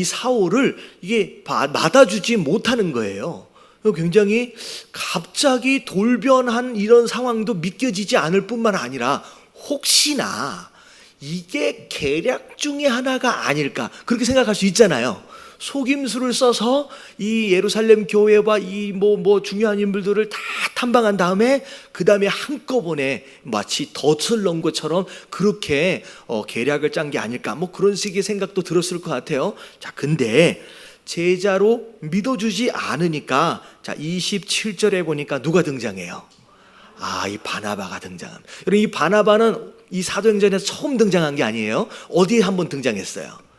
사울을 이게 받아주지 못하는 거예요. 굉장히 갑자기 돌변한 이런 상황도 믿겨지지 않을 뿐만 아니라 혹시나 이게 계략 중에 하나가 아닐까 그렇게 생각할 수 있잖아요. 속임수를 써서 이 예루살렘 교회와 이 중요한 인물들을 다 탐방한 다음에 그 다음에 한꺼번에 마치 덫을 넣은 것처럼 그렇게 계략을 짠 게 아닐까 그런 식의 생각도 들었을 것 같아요. 자, 근데 제자로 믿어주지 않으니까 자 27절에 보니까 누가 등장해요? 이 바나바가 등장합니다. 여러분, 이 바나바는 이 사도행전에서 처음 등장한 게 아니에요. 어디에 한번 등장했어요?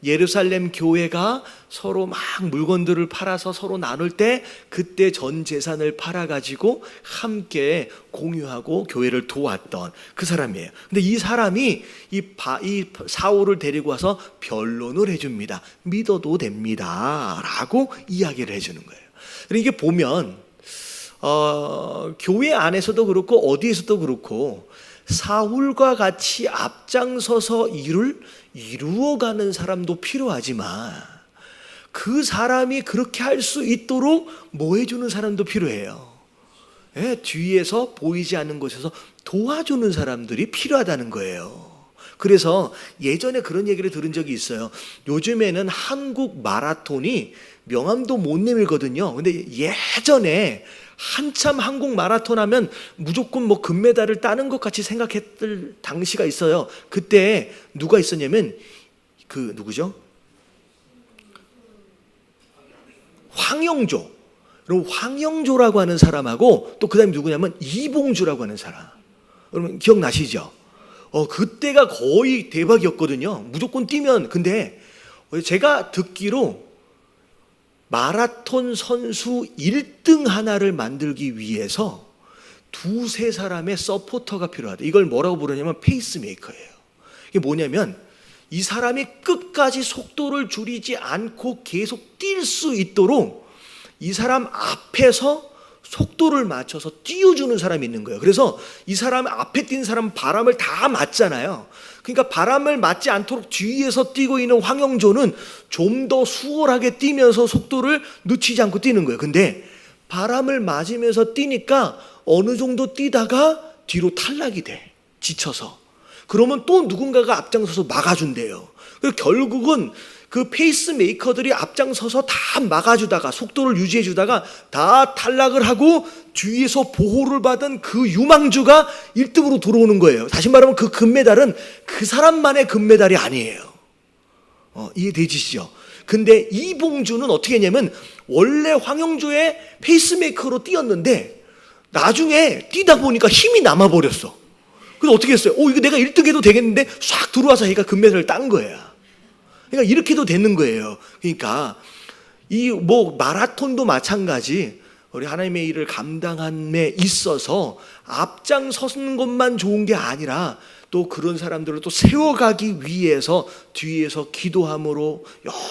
예루살렘 교회가 서로 막 물건들을 팔아서 서로 나눌 때 그때 전 재산을 팔아가지고 함께 공유하고 교회를 도왔던 그 사람이에요. 근데 이 사람이 이 사울을 데리고 와서 변론을 해줍니다. 믿어도 됩니다 라고 이야기를 해주는 거예요. 이게 보면 교회 안에서도 그렇고 어디에서도 그렇고 사울과 같이 앞장서서 일을 이루어가는 사람도 필요하지만 그 사람이 그렇게 할 수 있도록 뭐 해주는 사람도 필요해요. 뒤에서 보이지 않는 곳에서 도와주는 사람들이 필요하다는 거예요. 그래서 예전에 그런 얘기를 들은 적이 있어요. 요즘에는 한국 마라톤이 명함도 못 내밀거든요. 근데 예전에 한참 한국 마라톤 하면 무조건 금메달을 따는 것 같이 생각했을 당시가 있어요. 그때 누가 있었냐면 누구죠? 황영조. 그럼 황영조라고 하는 사람하고 또 그다음에 누구냐면 이봉주라고 하는 사람. 여러분 기억나시죠? 그때가 거의 대박이었거든요. 무조건 뛰면. 근데 제가 듣기로 마라톤 선수 1등 하나를 만들기 위해서 두세 사람의 서포터가 필요하다. 이걸 뭐라고 부르냐면 페이스메이커예요. 이게 뭐냐면 이 사람이 끝까지 속도를 줄이지 않고 계속 뛸 수 있도록 이 사람 앞에서 속도를 맞춰서 띄워주는 사람이 있는 거예요. 그래서 이 사람 앞에 뛴 사람은 바람을 다 맞잖아요. 그러니까 바람을 맞지 않도록 뒤에서 뛰고 있는 황영조는 좀 더 수월하게 뛰면서 속도를 늦추지 않고 뛰는 거예요. 근데 바람을 맞으면서 뛰니까 어느 정도 뛰다가 뒤로 탈락이 돼. 지쳐서. 그러면 또 누군가가 앞장서서 막아준대요. 그래서 결국은 그 페이스메이커들이 앞장서서 다 막아주다가 속도를 유지해주다가 다 탈락을 하고 뒤에서 보호를 받은 그 유망주가 1등으로 들어오는 거예요. 다시 말하면 그 금메달은 그 사람만의 금메달이 아니에요. 이해되시죠? 근데 이봉주는 어떻게 했냐면 원래 황영조의 페이스메이커로 뛰었는데 나중에 뛰다 보니까 힘이 남아버렸어. 그래서 어떻게 했어요? 이거 내가 1등 해도 되겠는데 싹 들어와서 얘가 금메달을 딴 거야. 그러니까 이렇게도 되는 거예요. 그러니까 마라톤도 마찬가지. 우리 하나님의 일을 감당함에 있어서 앞장서는 것만 좋은 게 아니라 또 그런 사람들을 또 세워가기 위해서 뒤에서 기도함으로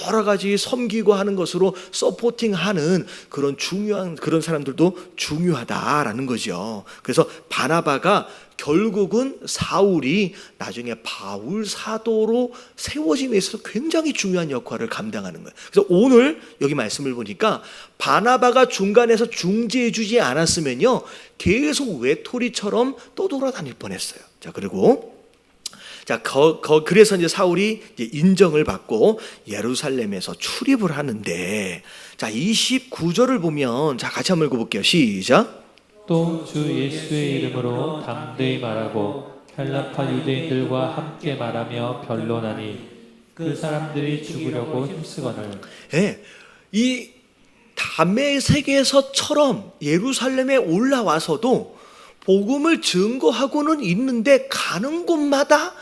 여러 가지 섬기고 하는 것으로 서포팅하는 그런 중요한 그런 사람들도 중요하다라는 거죠. 그래서 바나바가 결국은 사울이 나중에 바울 사도로 세워짐에 있어서 굉장히 중요한 역할을 감당하는 거예요. 그래서 오늘 여기 말씀을 보니까 바나바가 중간에서 중재해주지 않았으면요 계속 외톨이처럼 떠돌아다닐 뻔했어요. 자, 그리고 그래서 이제 사울이 이제 인정을 받고 예루살렘에서 출입을 하는데, 자 29절을 보면 자 같이 한번 읽어볼게요. 시작. 또 주 예수의 이름으로 담대히 말하고 헬라파 유대인들과 함께 말하며 변론하니 그 사람들이 죽으려고 힘쓰거늘. 네, 이 다메섹에서처럼 예루살렘에 올라와서도 복음을 증거하고는 있는데 가는 곳마다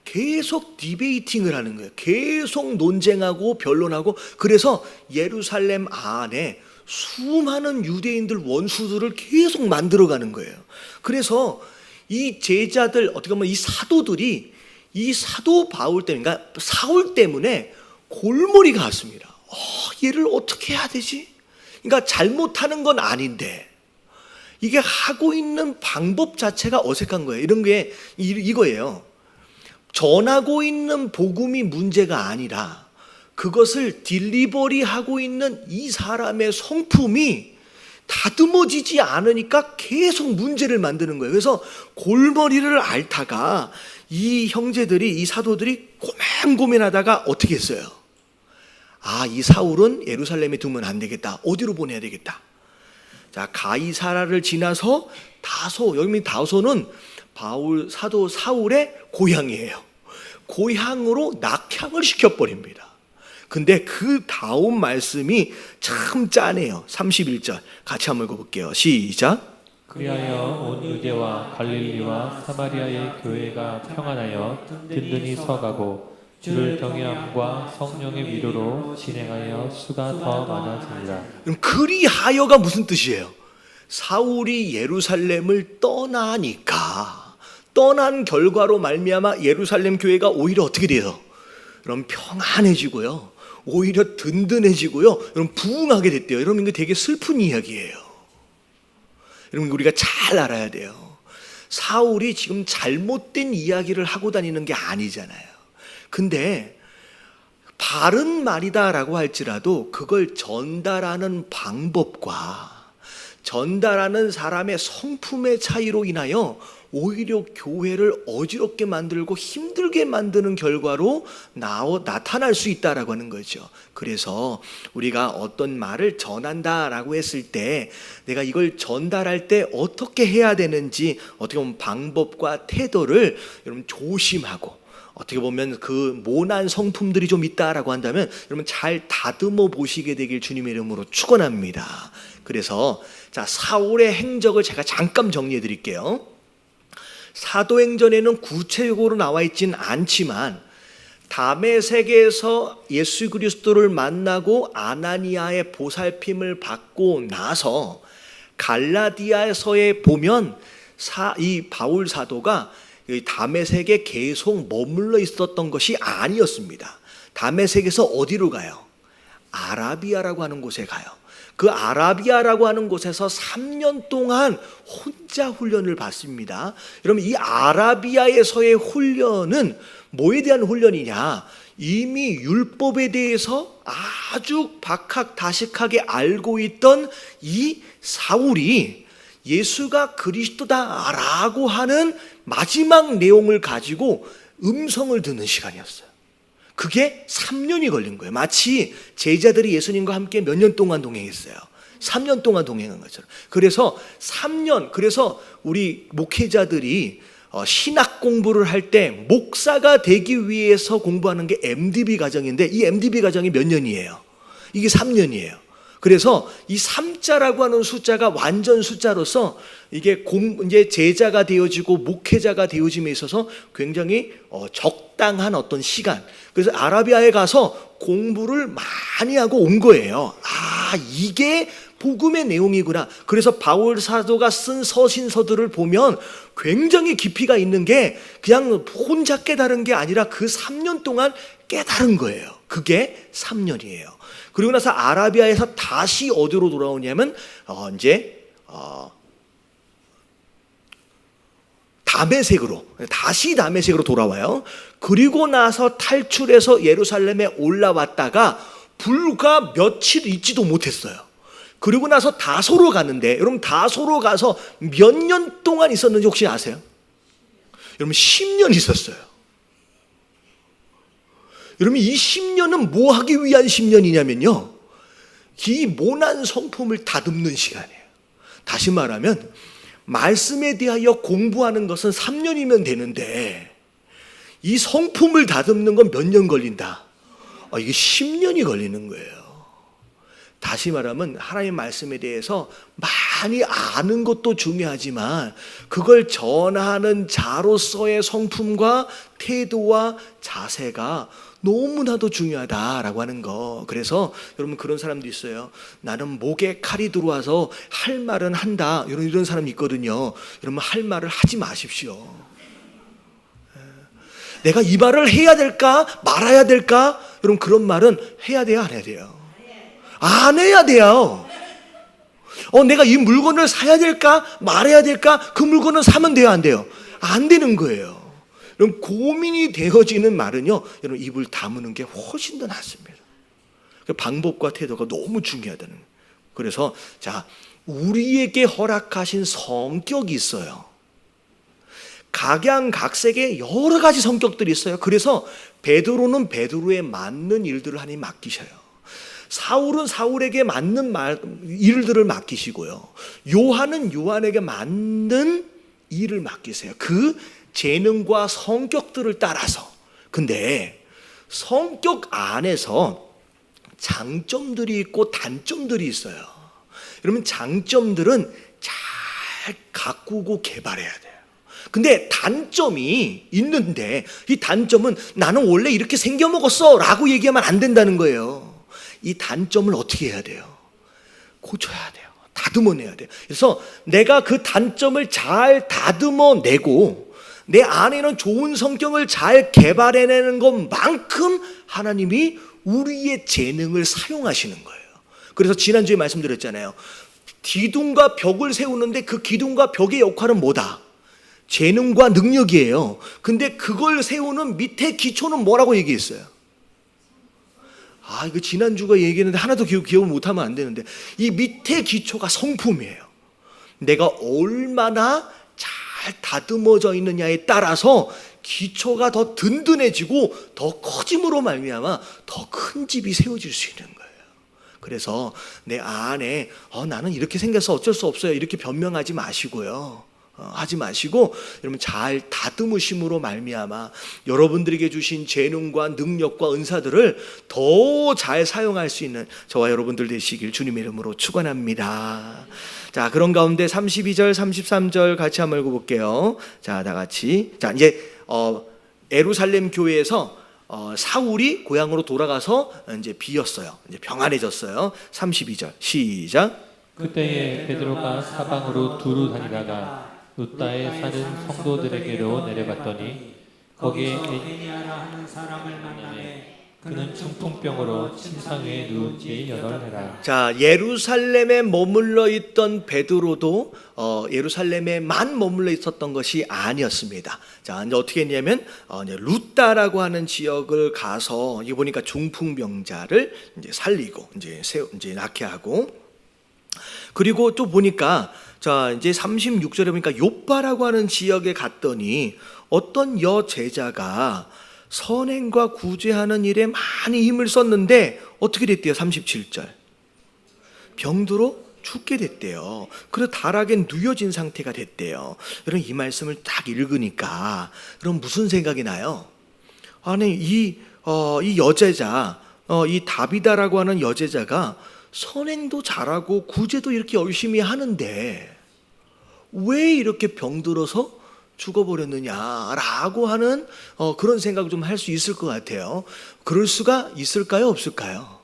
계속 디베이팅을 하는 거예요. 계속 논쟁하고 변론하고, 그래서 예루살렘 안에 수많은 유대인들 원수들을 계속 만들어가는 거예요. 그래서 이 제자들, 어떻게 보면 이 사도들이 이 사도 바울 때문에, 그러니까 사울 때문에 골머리가 왔습니다. 얘를 어떻게 해야 되지? 그러니까 잘못하는 건 아닌데 이게 하고 있는 방법 자체가 어색한 거예요. 이런 게 이거예요. 전하고 있는 복음이 문제가 아니라 그것을 딜리버리하고 있는 이 사람의 성품이 다듬어지지 않으니까 계속 문제를 만드는 거예요. 그래서 골머리를 앓다가 이 형제들이, 이 사도들이 고민하다가 어떻게 했어요? 이 사울은 예루살렘에 두면 안 되겠다. 어디로 보내야 되겠다. 자, 가이사라를 지나서 다소, 여기 다소는 바울 사도 사울의 고향이에요. 고향으로 낙향을 시켜버립니다. 근데 그 다음 말씀이 참 짜네요. 31절 같이 한번 읽어볼게요. 시작. 그리하여 온 유대와 갈릴리와 사마리아의 교회가 평안하여 든든히 서가고 주를 경외함과 성령의 위로로 진행하여 수가 더 많아지니라. 그럼 그리하여가 무슨 뜻이에요? 사울이 예루살렘을 떠나니까, 떠난 결과로 말미암아 예루살렘 교회가 오히려 어떻게 돼요? 그럼 평안해지고요, 오히려 든든해지고요, 여러분 부흥하게 됐대요. 여러분 이거 되게 슬픈 이야기예요. 여러분 우리가 잘 알아야 돼요. 사울이 지금 잘못된 이야기를 하고 다니는 게 아니잖아요. 근데 바른 말이다라고 할지라도 그걸 전달하는 방법과 전달하는 사람의 성품의 차이로 인하여 오히려 교회를 어지럽게 만들고 힘들게 만드는 결과로 나타날 수 있다라고 하는 거죠. 그래서 우리가 어떤 말을 전한다라고 했을 때 내가 이걸 전달할 때 어떻게 해야 되는지, 어떻게 보면 방법과 태도를 여러분 조심하고, 어떻게 보면 그 모난 성품들이 좀 있다라고 한다면 여러분 잘 다듬어 보시게 되길 주님의 이름으로 축원합니다. 그래서 자, 사울의 행적을 제가 잠깐 정리해 드릴게요. 사도행전에는 구체적으로 나와 있진 않지만 다메섹에서 예수 그리스도를 만나고 아나니아의 보살핌을 받고 나서 갈라디아서에 보면 이 바울 사도가 다메섹에 계속 머물러 있었던 것이 아니었습니다. 다메섹에서 어디로 가요? 아라비아라고 하는 곳에 가요. 그 아라비아라고 하는 곳에서 3년 동안 혼자 훈련을 받습니다. 여러분 이 아라비아에서의 훈련은 뭐에 대한 훈련이냐? 이미 율법에 대해서 아주 박학다식하게 알고 있던 이 사울이 예수가 그리스도다라고 하는 마지막 내용을 가지고 음성을 듣는 시간이었어요. 그게 3년이 걸린 거예요. 마치 제자들이 예수님과 함께 몇 년 동안 동행했어요. 3년 동안 동행한 것처럼. 그래서 3년, 그래서 우리 목회자들이 신학 공부를 할 때 목사가 되기 위해서 공부하는 게 MDB 과정인데 이 MDB 과정이 몇 년이에요? 이게 3년이에요. 그래서 이 3자라고 하는 숫자가 완전 숫자로서 이게 이제 제자가 되어지고 목회자가 되어짐에 있어서 굉장히 적당한 어떤 시간. 그래서 아라비아에 가서 공부를 많이 하고 온 거예요. 이게 복음의 내용이구나. 그래서 바울 사도가 쓴 서신서들을 보면 굉장히 깊이가 있는 게 그냥 혼자 깨달은 게 아니라 그 3년 동안 깨달은 거예요. 그게 3년이에요. 그리고 나서 아라비아에서 다시 어디로 돌아오냐면 다시 다메섹으로 돌아와요. 그리고 나서 탈출해서 예루살렘에 올라왔다가 불과 며칠 있지도 못했어요. 그리고 나서 다소로 가는데, 여러분 다소로 가서 몇 년 동안 있었는지 혹시 아세요? 여러분 10년 있었어요. 여러분 이 10년은 뭐 하기 위한 10년이냐면요, 이 모난 성품을 다듬는 시간이에요. 다시 말하면 말씀에 대하여 공부하는 것은 3년이면 되는데 이 성품을 다듬는 건 몇 년 걸린다? 이게 10년이 걸리는 거예요. 다시 말하면 하나님의 말씀에 대해서 많이 아는 것도 중요하지만 그걸 전하는 자로서의 성품과 태도와 자세가 너무나도 중요하다라고 하는 거. 그래서 여러분 그런 사람도 있어요. 나는 목에 칼이 들어와서 할 말은 한다, 이런 사람이 있거든요. 여러분 할 말을 하지 마십시오. 내가 이 말을 해야 될까 말아야 될까? 여러분 그런 말은 해야 돼요, 안 해야 돼요? 안 해야 돼요. 내가 이 물건을 사야 될까 말아야 될까? 그 물건은 사면 돼요, 안 돼요? 안 되는 거예요. 여러분 고민이 되어지는 말은요, 여러분 입을 다무는 게 훨씬 더 낫습니다. 그 방법과 태도가 너무 중요하다는 거예요. 그래서 자, 우리에게 허락하신 성격이 있어요. 각양각색의 여러 가지 성격들이 있어요. 그래서 베드로는 베드로에 맞는 일들을 하나님 맡기셔요. 사울은 사울에게 맞는 일들을 맡기시고요. 요한은 요한에게 맞는 일을 맡기세요. 그 재능과 성격들을 따라서. 근데 성격 안에서 장점들이 있고 단점들이 있어요. 여러분 장점들은 잘 가꾸고 개발해야 돼요. 근데 단점이 있는데 이 단점은 나는 원래 이렇게 생겨먹었어 라고 얘기하면 안 된다는 거예요. 이 단점을 어떻게 해야 돼요? 고쳐야 돼요. 다듬어내야 돼요. 그래서 내가 그 단점을 잘 다듬어내고 내 안에는 좋은 성격을 잘 개발해내는 것만큼 하나님이 우리의 재능을 사용하시는 거예요. 그래서 지난주에 말씀드렸잖아요. 기둥과 벽을 세우는데 그 기둥과 벽의 역할은 뭐다? 재능과 능력이에요. 근데 그걸 세우는 밑에 기초는 뭐라고 얘기했어요? 이거 지난주가 얘기했는데 하나도 기억을 못하면 안 되는데, 이 밑에 기초가 성품이에요. 내가 얼마나 잘 다듬어져 있느냐에 따라서 기초가 더 든든해지고 더 커짐으로 말미암아 더 큰 집이 세워질 수 있는 거예요. 그래서 내 안에 나는 이렇게 생겨서 어쩔 수 없어요, 이렇게 변명하지 마시고요. 하지 마시고 여러분 잘 다듬으심으로 말미암아 여러분들에게 주신 재능과 능력과 은사들을 더 잘 사용할 수 있는 저와 여러분들 되시길 주님의 이름으로 축원합니다. 자, 그런 가운데 32절 33절 같이 한번 읽어볼게요. 자, 다 같이. 자, 이제 예루살렘 교회에서 사울이 고향으로 돌아가서 이제 비었어요. 이제 평안해졌어요. 32절 시작. 그때에 베드로가 사방으로 두루 다니다가 루다에 사는 성도들에게로 내려갔더니 거기에 에니아라 하는 사람을 만나매 그는 중풍병으로 침상 위에 누운 지 8해라. 자, 예루살렘에 머물러 있던 베드로도 예루살렘에만 머물러 있었던 것이 아니었습니다. 자, 이제 어떻게 했냐면 이제 루다라고 하는 지역을 가서 이게 보니까 중풍병자를 이제 살리고 이제 낫게 하고, 그리고 또 보니까 자, 이제 36절에 보니까 요빠라고 하는 지역에 갔더니 어떤 여제자가 선행과 구제하는 일에 많이 힘을 썼는데 어떻게 됐대요? 37절. 병들어 죽게 됐대요. 그래서 다락에 누워진 상태가 됐대요. 여러분 이 말씀을 딱 읽으니까 그럼 무슨 생각이 나요? 아니 이 여제자, 이 다비다라고 하는 여제자가 선행도 잘하고 구제도 이렇게 열심히 하는데 왜 이렇게 병들어서 죽어버렸느냐라고 하는 그런 생각을 좀 할 수 있을 것 같아요. 그럴 수가 있을까요? 없을까요?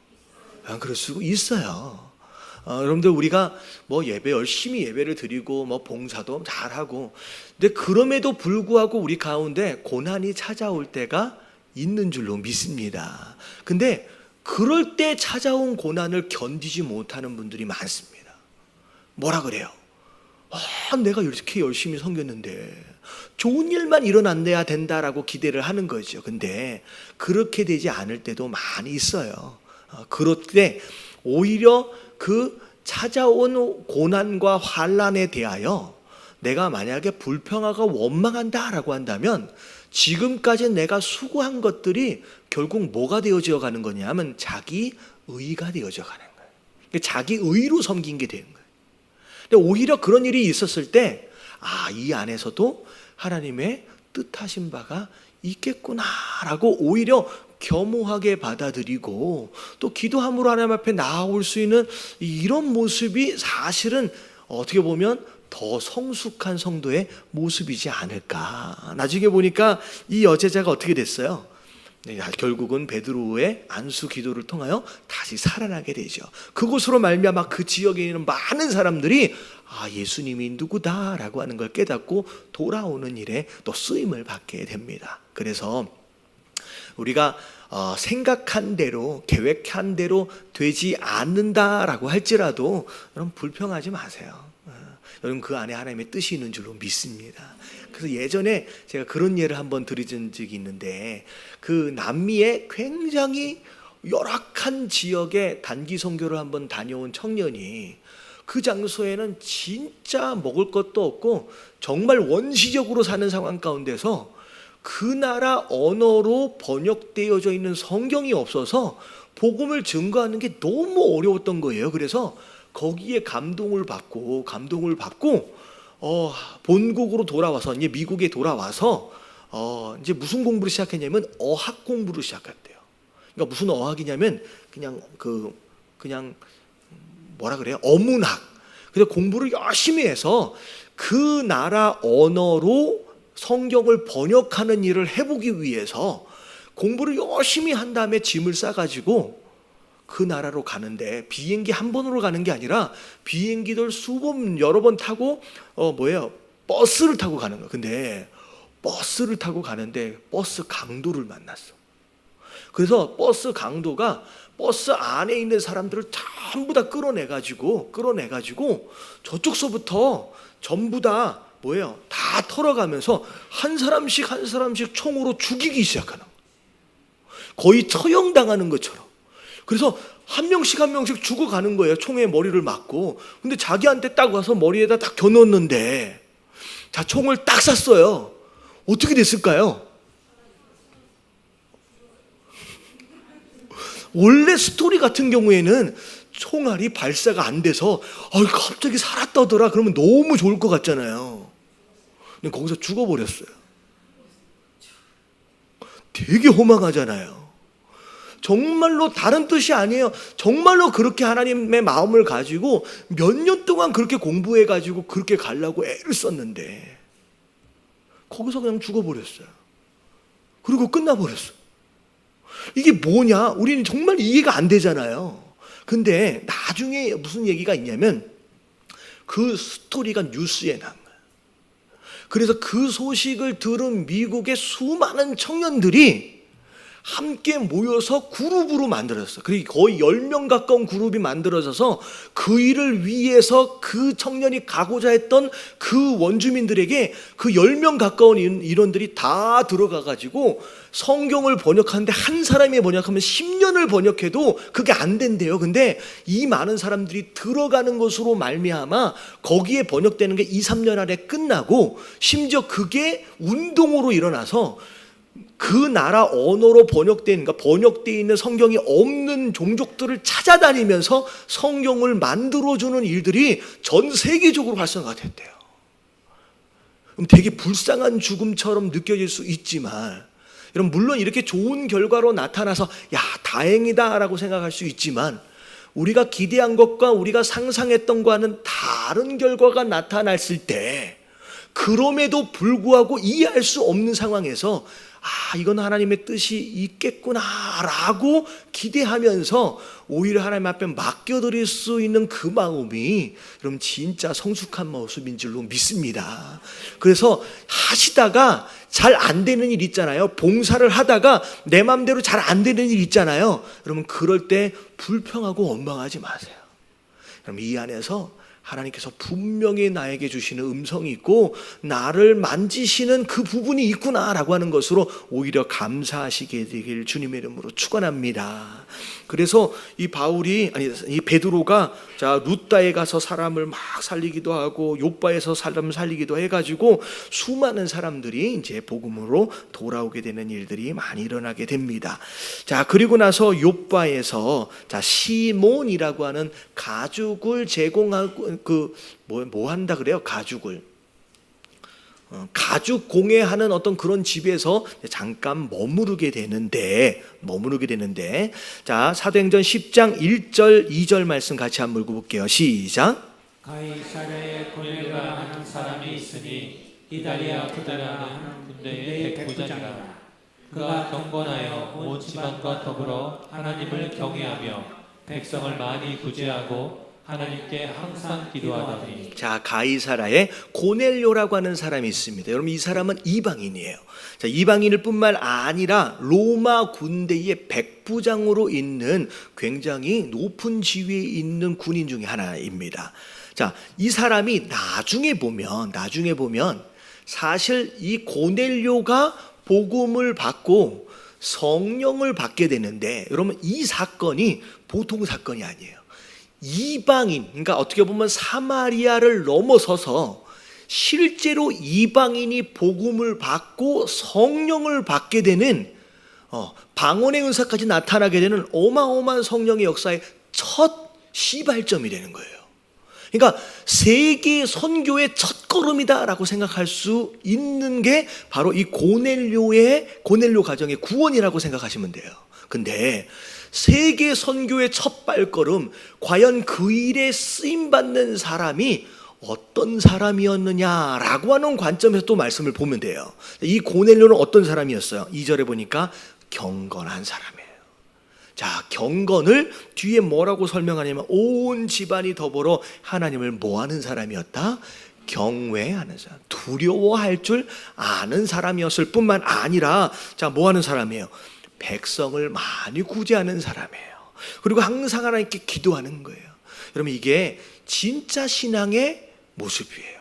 그럴 수 있어요. 여러분들 우리가 뭐 예배 열심히 예배를 드리고 뭐 봉사도 잘하고, 근데 그럼에도 불구하고 우리 가운데 고난이 찾아올 때가 있는 줄로 믿습니다. 근데 그럴 때 찾아온 고난을 견디지 못하는 분들이 많습니다. 뭐라 그래요? 내가 이렇게 열심히 섬겼는데 좋은 일만 일어나야 된다라고 기대를 하는 거죠. 근데 그렇게 되지 않을 때도 많이 있어요. 그럴 때 오히려 그 찾아온 고난과 환난에 대하여 내가 만약에 불평하고 원망한다라고 한다면 지금까지 내가 수고한 것들이 결국 뭐가 되어져 가는 거냐 하면 자기 의가 되어져 가는 거예요. 자기 의로 섬긴 게 되는 거예요. 근데 오히려 그런 일이 있었을 때 이 안에서도 하나님의 뜻하신 바가 있겠구나라고 오히려 겸허하게 받아들이고 또 기도함으로 하나님 앞에 나아올 수 있는 이런 모습이 사실은 어떻게 보면 더 성숙한 성도의 모습이지 않을까. 나중에 보니까 이 여제자가 어떻게 됐어요? 결국은 베드로의 안수 기도를 통하여 다시 살아나게 되죠. 그곳으로 말미암아 그 지역에 있는 많은 사람들이 예수님이 누구다라고 하는 걸 깨닫고 돌아오는 일에 또 쓰임을 받게 됩니다. 그래서 우리가 생각한 대로 계획한 대로 되지 않는다라고 할지라도 여러분 불평하지 마세요. 여러분 그 안에 하나님의 뜻이 있는 줄로 믿습니다. 그래서 예전에 제가 그런 예를 한번 드린 적이 있는데 그 남미의 굉장히 열악한 지역에 단기 선교를 한번 다녀온 청년이 그 장소에는 진짜 먹을 것도 없고 정말 원시적으로 사는 상황 가운데서 그 나라 언어로 번역되어져 있는 성경이 없어서 복음을 증거하는 게 너무 어려웠던 거예요. 그래서 거기에 감동을 받고 본국으로 돌아와서 이제 미국에 돌아와서 이제 무슨 공부를 시작했냐면 어학 공부를 시작했대요. 그러니까 무슨 어학이냐면 그냥 뭐라 그래요? 어문학. 그래서 공부를 열심히 해서 그 나라 언어로 성경을 번역하는 일을 해보기 위해서 공부를 열심히 한 다음에 짐을 싸가지고 그 나라로 가는데 비행기 한 번으로 가는 게 아니라 비행기들 여러 번 타고 버스를 타고 가는 거야. 근데 버스를 타고 가는데 버스 강도를 만났어. 그래서 버스 강도가 버스 안에 있는 사람들을 전부 다 끌어내가지고 저쪽서부터 전부 다 다 털어가면서 한 사람씩 총으로 죽이기 시작하는 거야. 거의 처형당하는 것처럼. 그래서 한 명씩 죽어가는 거예요. 총에 머리를 맞고. 근데 자기한테 딱 와서 머리에다 딱 겨눴는데 자, 총을 딱 쐈어요. 어떻게 됐을까요? 원래 스토리 같은 경우에는 총알이 발사가 안 돼서 갑자기 살았다더라 그러면 너무 좋을 것 같잖아요. 근데 거기서 죽어버렸어요. 되게 허망하잖아요. 정말로 다른 뜻이 아니에요. 정말로 그렇게 하나님의 마음을 가지고 몇 년 동안 그렇게 공부해가지고 그렇게 가려고 애를 썼는데 거기서 그냥 죽어버렸어요. 그리고 끝나버렸어요. 이게 뭐냐? 우리는 정말 이해가 안 되잖아요. 근데 나중에 무슨 얘기가 있냐면 그 스토리가 뉴스에 난 거예요. 그래서 그 소식을 들은 미국의 수많은 청년들이 함께 모여서 그룹으로 만들어졌어요. 그리고 거의 10명 가까운 그룹이 만들어져서 그 일을 위해서 그 청년이 가고자 했던 그 원주민들에게 그 10명 가까운 인원들이 다 들어가가지고 성경을 번역하는데 한 사람이 번역하면 10년을 번역해도 그게 안 된대요. 근데 이 많은 사람들이 들어가는 것으로 말미암아 거기에 번역되는 게 2, 3년 안에 끝나고 심지어 그게 운동으로 일어나서 그 나라 언어로 번역되어 있는 성경이 없는 종족들을 찾아다니면서 성경을 만들어주는 일들이 전 세계적으로 활성화가 됐대요. 되게 불쌍한 죽음처럼 느껴질 수 있지만 여러분 물론 이렇게 좋은 결과로 나타나서 다행이다 라고 생각할 수 있지만 우리가 기대한 것과 우리가 상상했던 것과는 다른 결과가 나타났을 때 그럼에도 불구하고 이해할 수 없는 상황에서 이건 하나님의 뜻이 있겠구나라고 기대하면서 오히려 하나님 앞에 맡겨드릴 수 있는 그 마음이 여러분 진짜 성숙한 모습인 줄로 믿습니다. 그래서 하시다가 잘 안 되는 일 있잖아요. 봉사를 하다가 내 마음대로 잘 안 되는 일 있잖아요. 여러분 그럴 때 불평하고 원망하지 마세요. 여러분 이 안에서 하나님께서 분명히 나에게 주시는 음성이 있고 나를 만지시는 그 부분이 있구나라고 하는 것으로 오히려 감사하시게 되길 주님의 이름으로 축원합니다. 그래서 이 베드로가 루다에 가서 사람을 막 살리기도 하고 욥바에서 사람을 살리기도 해가지고 수많은 사람들이 이제 복음으로 돌아오게 되는 일들이 많이 일어나게 됩니다. 자, 그리고 나서 욥바에서 시몬이라고 하는 가죽을 제공하고 뭐 한다 그래요? 가죽 공예하는 어떤 그런 집에서 잠깐 머무르게 되는데 자, 사도행전 10장 1절 2절 말씀 같이 한번 읽어볼게요. 시작. 가이사랴에 고넬료라 하는 사람이 있으니 이달리아 부다라는 군대의 백부장이라. 그가 경건하여 온 집안과 더불어 하나님을 경외하며 백성을 많이 구제하고 하나님께 항상 기도하더니. 자, 가이사라에 고넬료라고 하는 사람이 있습니다. 여러분 이 사람은 이방인이에요. 자, 이방인일 뿐만 아니라 로마 군대의 백부장으로 있는 굉장히 높은 지위에 있는 군인 중에 하나입니다. 자, 이 사람이 나중에 보면 사실 이 고넬료가 복음을 받고 성령을 받게 되는데 여러분 이 사건이 보통 사건이 아니에요. 이방인, 그러니까 어떻게 보면 사마리아를 넘어서서 실제로 이방인이 복음을 받고 성령을 받게 되는 방언의 은사까지 나타나게 되는 어마어마한 성령의 역사의 첫 시발점이 되는 거예요. 그러니까 세계 선교의 첫걸음이다라고 생각할 수 있는 게 바로 이 고넬료 가정의 구원이라고 생각하시면 돼요. 근데 세계 선교의 첫 발걸음, 과연 그 일에 쓰임받는 사람이 어떤 사람이었느냐라고 하는 관점에서 또 말씀을 보면 돼요. 이 고넬료는 어떤 사람이었어요? 2절에 보니까 경건한 사람이에요. 자, 경건을 뒤에 뭐라고 설명하냐면 온 집안이 더불어 하나님을 뭐하는 사람이었다? 경외하는 사람, 두려워할 줄 아는 사람이었을 뿐만 아니라 뭐하는 사람이에요? 백성을 많이 구제하는 사람이에요. 그리고 항상 하나님께 기도하는 거예요. 여러분 이게 진짜 신앙의 모습이에요.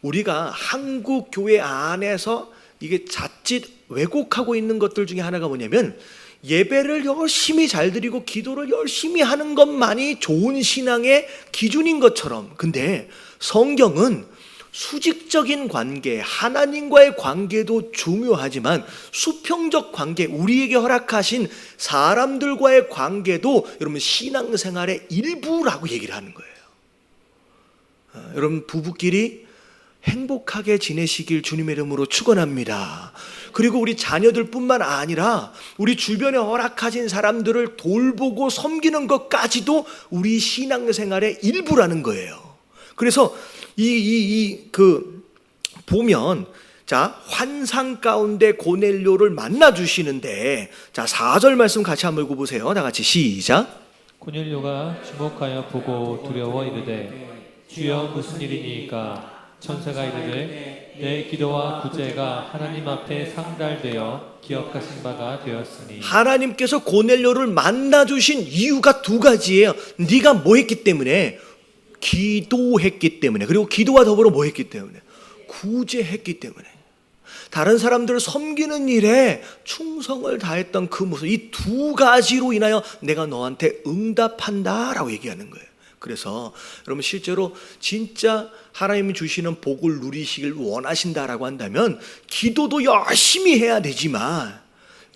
우리가 한국 교회 안에서 이게 자칫 왜곡하고 있는 것들 중에 하나가 뭐냐면 예배를 열심히 잘 드리고 기도를 열심히 하는 것만이 좋은 신앙의 기준인 것처럼, 근데 성경은 수직적인 관계, 하나님과의 관계도 중요하지만 수평적 관계, 우리에게 허락하신 사람들과의 관계도 여러분 신앙생활의 일부라고 얘기를 하는 거예요. 여러분 부부끼리 행복하게 지내시길 주님의 이름으로 축원합니다. 그리고 우리 자녀들 뿐만 아니라 우리 주변에 허락하신 사람들을 돌보고 섬기는 것까지도 우리 신앙생활의 일부라는 거예요. 그래서 보면 환상 가운데 고넬료를 만나 주시는데 4절 말씀 같이 한번 읽어보세요. 다 같이 시작. 고넬료가 주목하여 보고 두려워 이르되 주여 무슨 일이니까? 천사가 이르되 내 기도와 구제가 하나님 앞에 상달되어 기억하신 바가 되었으니. 하나님께서 고넬료를 만나 주신 이유가 두 가지예요. 네가 뭐 했기 때문에? 기도했기 때문에. 그리고 기도와 더불어 뭐 했기 때문에? 구제했기 때문에. 다른 사람들을 섬기는 일에 충성을 다했던 그 모습, 이 두 가지로 인하여 내가 너한테 응답한다라고 얘기하는 거예요. 그래서 여러분 실제로 진짜 하나님이 주시는 복을 누리시길 원하신다라고 한다면 기도도 열심히 해야 되지만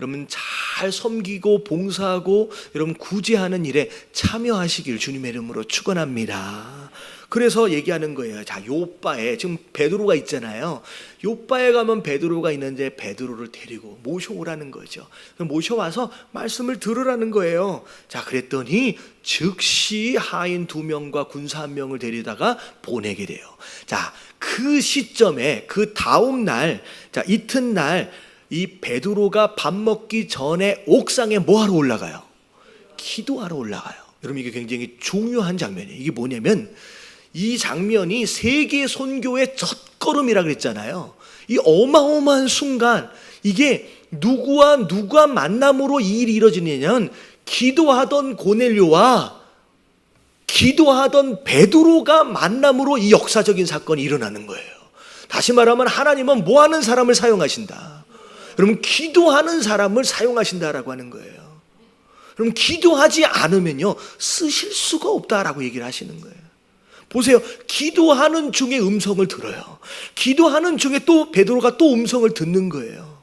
여러분 잘 섬기고 봉사하고 여러분 구제하는 일에 참여하시길 주님의 이름으로 축원합니다. 그래서 얘기하는 거예요. 욥바에 지금 베드로가 있잖아요. 욥바에 가면 베드로가 있는데 베드로를 데리고 모셔오라는 거죠. 모셔와서 말씀을 들으라는 거예요. 그랬더니 즉시 하인 2명과 군사 1명을 데리다가 보내게 돼요. 그 시점에 그 다음 날, 이튿날 이 베드로가 밥 먹기 전에 옥상에 뭐하러 올라가요? 기도하러 올라가요. 여러분 이게 굉장히 중요한 장면이에요. 이게 뭐냐면 이 장면이 세계 선교의 첫걸음이라 그랬잖아요. 이 어마어마한 순간 이게 누구와 누가 만남으로 이 일이 이루어지냐면 기도하던 고넬료와 기도하던 베드로가 만남으로 이 역사적인 사건이 일어나는 거예요. 다시 말하면 하나님은 뭐 하는 사람을 사용하신다? 여러분 기도하는 사람을 사용하신다라고 하는 거예요. 그럼 기도하지 않으면요 쓰실 수가 없다라고 얘기를 하시는 거예요. 보세요. 기도하는 중에 음성을 들어요. 기도하는 중에 또 베드로가 또 음성을 듣는 거예요.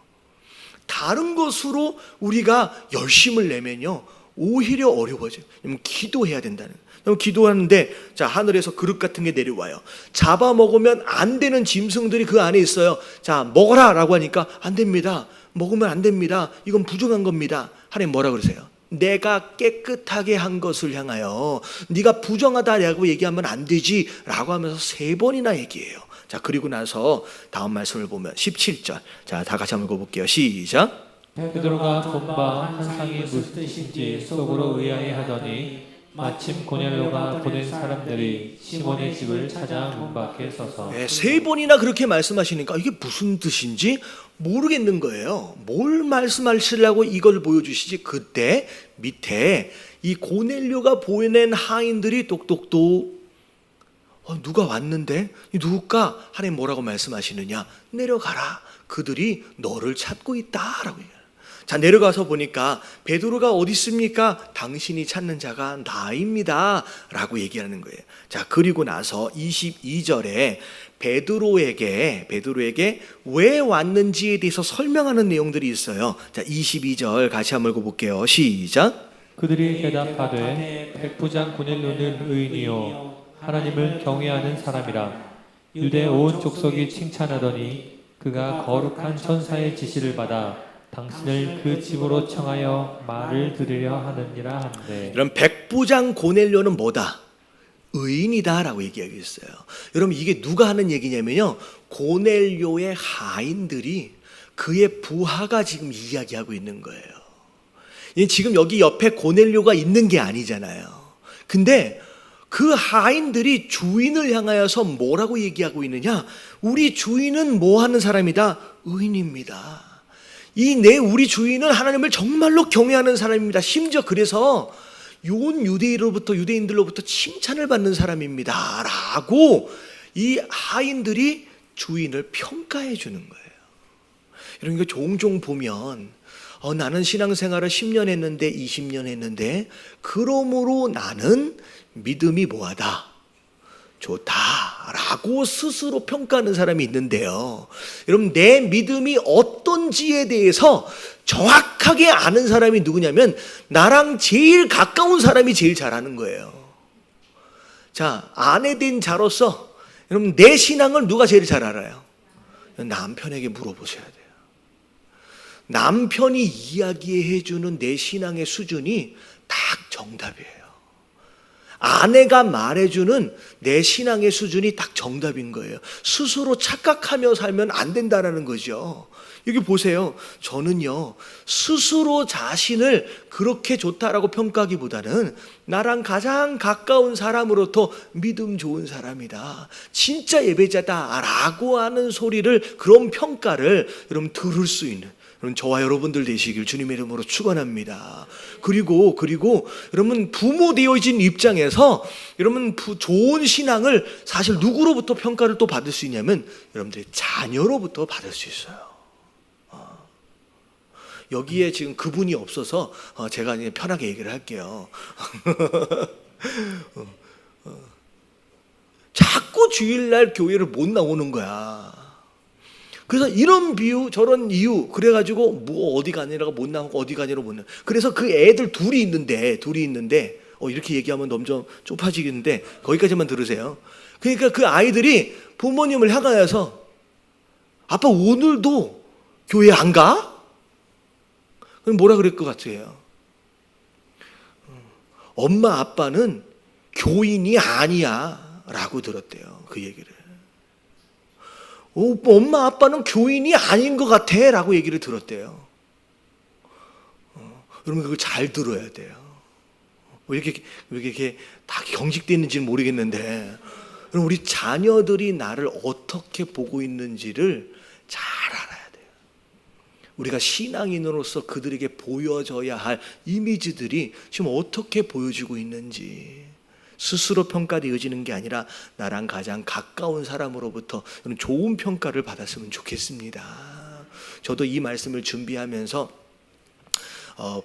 다른 것으로 우리가 열심을 내면요 오히려 어려워져요. 기도해야 된다는 거예요. 기도하는데 자 하늘에서 그릇 같은 게 내려와요. 잡아먹으면 안 되는 짐승들이 그 안에 있어요. 자 먹어라 라고 하니까 안 됩니다. 먹으면 안 됩니다. 이건 부정한 겁니다. 하나님 뭐라 그러세요? 내가 깨끗하게 한 것을 향하여 네가 부정하다라고 얘기하면 안 되지 라고 하면서 3번이나 얘기해요. 자 그리고 나서 다음 말씀을 보면 17절 자 다 같이 한번 읽어볼게요. 시작. 베드로가 본바 한 상이 무슨 뜻인지 속으로 의아해하더니 마침 고넬료가 보낸 사람들이 시몬의 집을 찾아 문 밖에 서서 3번이나 그렇게 말씀하시니까 이게 무슨 뜻인지 모르겠는 거예요. 뭘 말씀하시려고 이걸 보여주시지? 그때 밑에 이 고넬료가 보낸 하인들이 똑똑똑 누가 왔는데 누굴까? 하나님 뭐라고 말씀하시느냐? 내려가라. 그들이 너를 찾고 있다라고 얘기해요. 자 내려가서 보니까 베드로가 어디 있습니까? 당신이 찾는 자가 나입니다 라고 얘기하는 거예요. 자 그리고 나서 22절에 베드로에게 왜 왔는지에 대해서 설명하는 내용들이 있어요. 자 22절 같이 한번 읽어볼게요. 시작. 그들이 대답하되 백부장 고넬료는 의인이요 하나님을 경외하는 사람이라 유대 온 족속이 칭찬하더니 그가 거룩한 천사의 지시를 받아 당신을 그 집으로 청하여 말을 들으려 하느니라 한데 이런 백부장 고넬료는 뭐다? 의인이다 라고 얘기하고 있어요. 여러분 이게 누가 하는 얘기냐면요 고넬료의 하인들이 그의 부하가 지금 이야기하고 있는 거예요. 지금 여기 옆에 고넬료가 있는 게 아니잖아요. 근데 그 하인들이 주인을 향하여서 뭐라고 얘기하고 있느냐? 우리 주인은 뭐 하는 사람이다? 의인입니다. 우리 주인은 하나님을 정말로 경외하는 사람입니다. 심지어 그래서 유대인들로부터 칭찬을 받는 사람입니다 라고 이 하인들이 주인을 평가해 주는 거예요. 이런 거 종종 보면 나는 신앙생활을 10년 했는데 20년 했는데 그러므로 나는 믿음이 뭐하다? 좋다라고 스스로 평가하는 사람이 있는데요. 여러분 내 믿음이 어떤지에 대해서 정확하게 아는 사람이 누구냐면 나랑 제일 가까운 사람이 제일 잘 아는 거예요. 자 아내 된 자로서 여러분 내 신앙을 누가 제일 잘 알아요? 남편에게 물어보셔야 돼요. 남편이 이야기해 주는 내 신앙의 수준이 딱 정답이에요. 아내가 말해주는 내 신앙의 수준이 딱 정답인 거예요. 스스로 착각하며 살면 안 된다는 거죠. 여기 보세요. 저는요 스스로 자신을 그렇게 좋다라고 평가하기보다는 나랑 가장 가까운 사람으로부터 믿음 좋은 사람이다, 진짜 예배자다라고 하는 소리를, 그런 평가를 여러분 들을 수 있는 저와 여러분들 되시길 주님의 이름으로 축원합니다. 그리고 여러분 부모 되어진 입장에서 여러분 좋은 신앙을 사실 누구로부터 평가를 또 받을 수 있냐면 여러분들의 자녀로부터 받을 수 있어요. 여기에 지금 그분이 없어서 제가 그냥 편하게 얘기를 할게요. 자꾸 주일날 교회를 못 나오는 거야. 그래서 이런 비유 저런 이유 그래가지고 뭐 어디 가니라고 못 나오고 어디 가니라고 못 나오고, 그래서 그 애들 둘이 있는데 이렇게 얘기하면 너무 좀 좁아지겠는데 거기까지만 들으세요. 그러니까 그 아이들이 부모님을 향하여서 아빠 오늘도 교회 안 가? 그럼 뭐라 그럴 것 같아요? 엄마 아빠는 교인이 아니야 라고 들었대요. 그 얘기를. 엄마 아빠는 교인이 아닌 것 같아 라고 얘기를 들었대요. 여러분 그걸 잘 들어야 돼요. 왜 이렇게 다 경직되어 있는지는 모르겠는데, 여러분 우리 자녀들이 나를 어떻게 보고 있는지를 잘 알아야 돼요. 우리가 신앙인으로서 그들에게 보여줘야 할 이미지들이 지금 어떻게 보여지고 있는지, 스스로 평가를 이어지는 게 아니라 나랑 가장 가까운 사람으로부터 좋은 평가를 받았으면 좋겠습니다. 저도 이 말씀을 준비하면서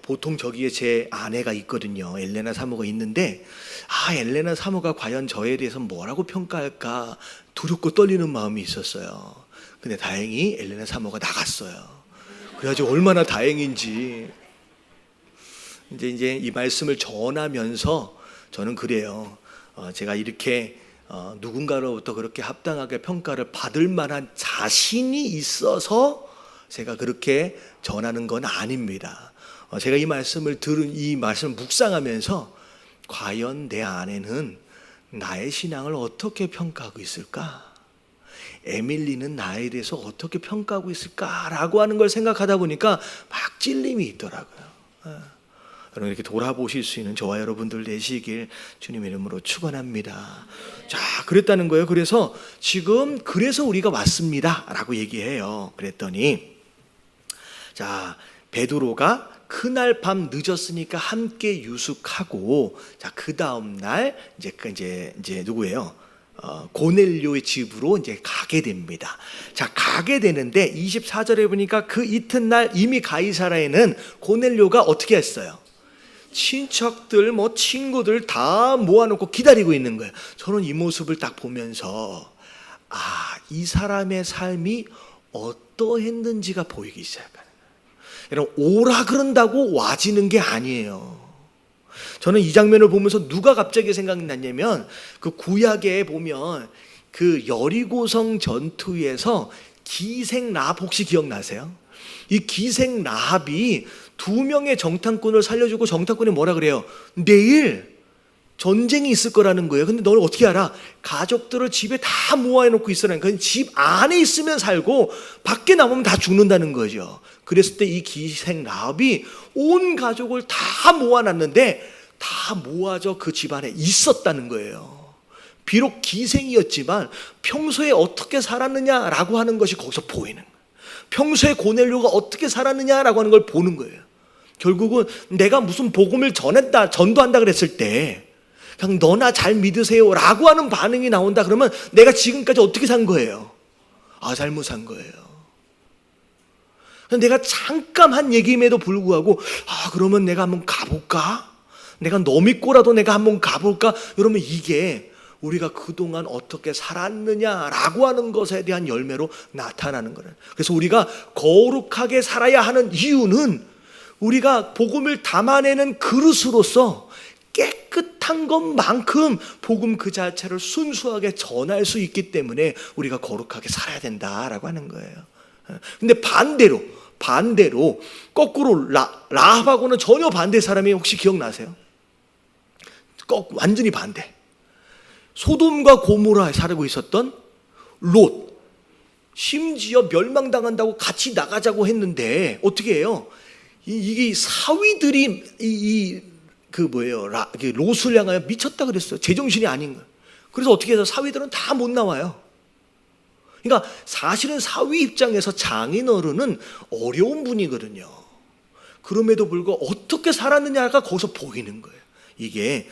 보통 저기에 제 아내가 있거든요. 엘레나 사모가 있는데, 엘레나 사모가 과연 저에 대해서 뭐라고 평가할까 두렵고 떨리는 마음이 있었어요. 근데 다행히 엘레나 사모가 나갔어요. 그래가지고 얼마나 다행인지. 이제 이 말씀을 전하면서 저는 그래요. 제가 이렇게 누군가로부터 그렇게 합당하게 평가를 받을 만한 자신이 있어서 제가 그렇게 전하는 건 아닙니다. 제가 이 말씀을 묵상하면서 과연 내 아내는 나의 신앙을 어떻게 평가하고 있을까? 에밀리는 나에 대해서 어떻게 평가하고 있을까라고 하는 걸 생각하다 보니까 막 찔림이 있더라고요. 여러분 이렇게 돌아보실 수 있는 저와 여러분들 되시길 주님의 이름으로 축원합니다. 자, 그랬다는 거예요. 그래서 우리가 왔습니다라고 얘기해요. 그랬더니 자, 베드로가 그날 밤 늦었으니까 함께 유숙하고, 자, 그 다음 날 이제 누구예요? 고넬료의 집으로 이제 가게 됩니다. 자, 가게 되는데 24절에 보니까 그 이튿날 이미 가이사라에는 고넬료가 어떻게 했어요? 친척들, 친구들 다 모아놓고 기다리고 있는 거예요. 저는 이 모습을 딱 보면서 이 사람의 삶이 어떠했는지가 보이기 시작합니다. 여러분, 오라 그런다고 와지는 게 아니에요. 저는 이 장면을 보면서 누가 갑자기 생각났냐면, 그 구약에 보면 그 여리고성 전투에서 기생 라합 혹시 기억나세요? 이 기생 라합이 2명의 정탐꾼을 살려주고 정탐꾼이 뭐라 그래요? 내일 전쟁이 있을 거라는 거예요. 근데 너는 어떻게 알아? 가족들을 집에 다 모아놓고 있으라니까. 집 안에 있으면 살고 밖에 나오면 다 죽는다는 거죠. 그랬을 때 이 기생 라합이 온 가족을 다 모아놨는데 다 모아져 그 집안에 있었다는 거예요. 비록 기생이었지만 평소에 어떻게 살았느냐라고 하는 것이 거기서 보이는 거예요. 평소에 고넬료가 어떻게 살았느냐라고 하는 걸 보는 거예요. 결국은 내가 무슨 복음을 전도한다 그랬을 때 그냥 너나 잘 믿으세요 라고 하는 반응이 나온다 그러면 내가 지금까지 어떻게 산 거예요? 잘못 산 거예요. 내가 잠깐 한 얘기임에도 불구하고 그러면 내가 한번 가볼까? 내가 너 믿고라도 내가 한번 가볼까? 여러분, 이게 우리가 그동안 어떻게 살았느냐라고 하는 것에 대한 열매로 나타나는 거예요. 그래서 우리가 거룩하게 살아야 하는 이유는 우리가 복음을 담아내는 그릇으로서 깨끗한 것만큼 복음 그 자체를 순수하게 전할 수 있기 때문에 우리가 거룩하게 살아야 된다라고 하는 거예요. 근데 반대로 거꾸로 라합하고는 전혀 반대 사람이 혹시 기억나세요? 완전히 반대. 소돔과 고모라에 살고 있었던 롯, 심지어 멸망당한다고 같이 나가자고 했는데 어떻게 해요? 이게 사위들이 롯을 향하여 미쳤다 그랬어요. 제정신이 아닌 거예요. 그래서 어떻게 해서 사위들은 다 못 나와요. 그러니까 사실은 사위 입장에서 장인어른은 어려운 분이거든요. 그럼에도 불구하고 어떻게 살았느냐가 거기서 보이는 거예요. 이게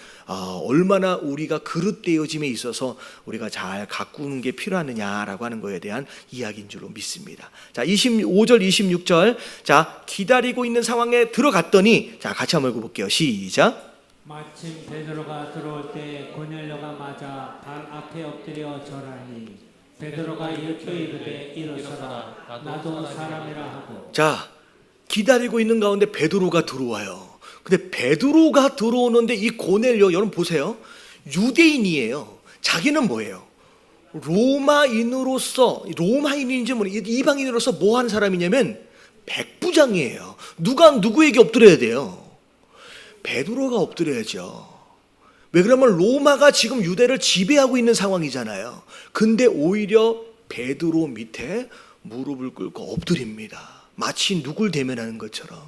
얼마나 우리가 그릇되어짐에 있어서 우리가 잘 가꾸는 게 필요하느냐라고 하는 거에 대한 이야기인 줄로 믿습니다. 자, 25절 26절. 자, 기다리고 있는 상황에 들어갔더니, 자, 같이 한번 읽어볼게요. 시작. 마침 베드로가 들어올 때 고넬료가 맞아 발 앞에 엎드려 절하니 베드로가 일켜 이르되 일어서라 나도 사람이라 하고. 자, 기다리고 있는 가운데 베드로가 들어와요. 근데 베드로가 들어오는데 이 고넬료, 여러분 보세요. 유대인이에요. 자기는 뭐예요? 로마인인지 이방인으로서 뭐 하는 사람이냐면 백부장이에요. 누가 누구에게 엎드려야 돼요? 베드로가 엎드려야죠. 왜 그러면 로마가 지금 유대를 지배하고 있는 상황이잖아요. 근데 오히려 베드로 밑에 무릎을 꿇고 엎드립니다. 마치 누굴 대면하는 것처럼,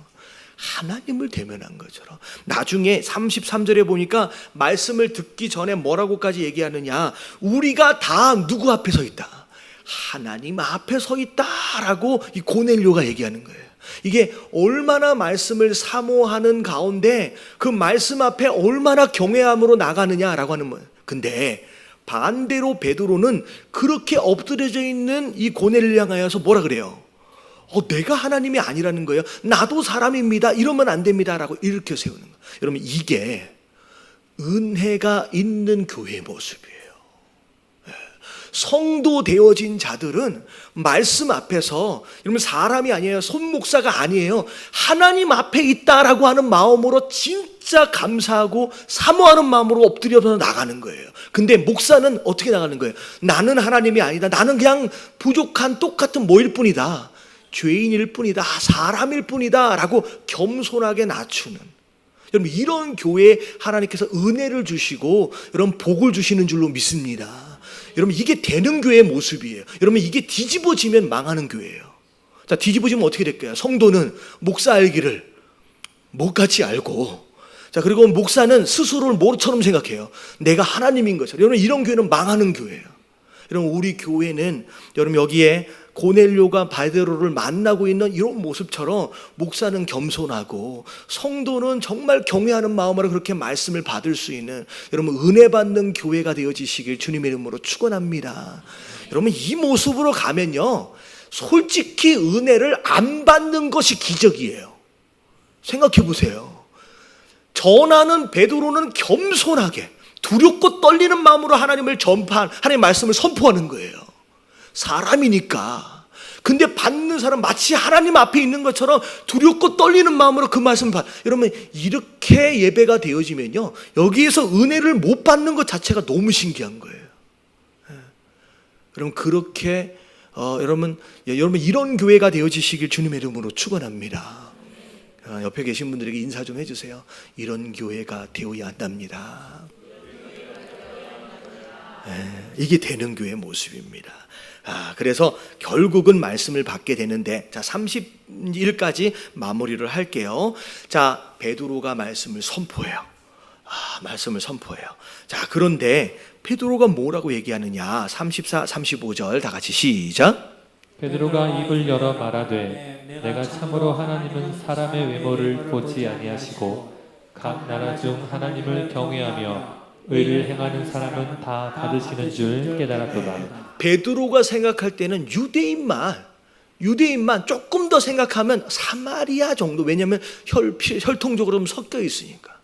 하나님을 대면한 것처럼. 나중에 33절에 보니까 말씀을 듣기 전에 뭐라고까지 얘기하느냐, 우리가 다 누구 앞에 서 있다? 하나님 앞에 서 있다라고 이 고넬료가 얘기하는 거예요. 이게 얼마나 말씀을 사모하는 가운데 그 말씀 앞에 얼마나 경외함으로 나가느냐라고 하는 거예요. 근데 반대로 베드로는 그렇게 엎드려져 있는 이 고넬료를 향하여서 뭐라 그래요? 내가 하나님이 아니라는 거예요. 나도 사람입니다. 이러면 안 됩니다라고 일으켜 세우는 거예요. 여러분, 이게 은혜가 있는 교회의 모습이에요. 성도 되어진 자들은 말씀 앞에서, 여러분, 사람이 아니에요. 손목사가 아니에요. 하나님 앞에 있다라고 하는 마음으로 진짜 감사하고 사모하는 마음으로 엎드려서 나가는 거예요. 근데 목사는 어떻게 나가는 거예요? 나는 하나님이 아니다. 나는 그냥 부족한 똑같은 뭐일 뿐이다. 죄인일 뿐이다. 사람일 뿐이다 라고 겸손하게 낮추는, 여러분, 이런 교회에 하나님께서 은혜를 주시고 여러분 복을 주시는 줄로 믿습니다. 여러분, 이게 되는 교회의 모습이에요. 여러분, 이게 뒤집어지면 망하는 교회예요. 자, 뒤집어지면 어떻게 될까요? 성도는 목사 알기를 목같이 알고, 자, 그리고 목사는 스스로를 모처럼 생각해요. 내가 하나님인 것처럼. 여러분, 이런 교회는 망하는 교회예요. 여러분, 우리 교회는 여러분 여기에 고넬료가 베드로를 만나고 있는 이런 모습처럼 목사는 겸손하고 성도는 정말 경외하는 마음으로 그렇게 말씀을 받을 수 있는, 여러분, 은혜 받는 교회가 되어지시길 주님의 이름으로 축원합니다. 여러분, 이 모습으로 가면요, 솔직히 은혜를 안 받는 것이 기적이에요. 생각해 보세요. 전하는 베드로는 겸손하게 두렵고 떨리는 마음으로 하나님을 전파한, 하나님의 말씀을 선포하는 거예요. 사람이니까. 근데 받는 사람 마치 하나님 앞에 있는 것처럼 두렵고 떨리는 마음으로 그 말씀을 받. 여러분, 이렇게 예배가 되어지면요, 여기에서 은혜를 못 받는 것 자체가 너무 신기한 거예요. 여러분, 그렇게 여러분 이런 교회가 되어지시길 주님의 이름으로 축원합니다. 옆에 계신 분들에게 인사 좀 해주세요. 이런 교회가 되어야 한답니다. 이게 되는 교회의 모습입니다. 그래서 결국은 말씀을 받게 되는데, 자, 31까지 마무리를 할게요. 자, 베드로가 말씀을 선포해요. 말씀을 선포해요. 자, 그런데 베드로가 뭐라고 얘기하느냐? 34, 35절 다 같이 시작. 베드로가 입을 열어 말하되 내가 참으로 하나님은 사람의 외모를 보지 아니하시고 각 나라 중 하나님을 경외하며 의를 행하는 사람은 다 받으시는 줄 깨달았도다. 베드로가 생각할 때는 유대인만 조금 더 생각하면 사마리아 정도, 왜냐하면 혈통적으로 섞여 있으니까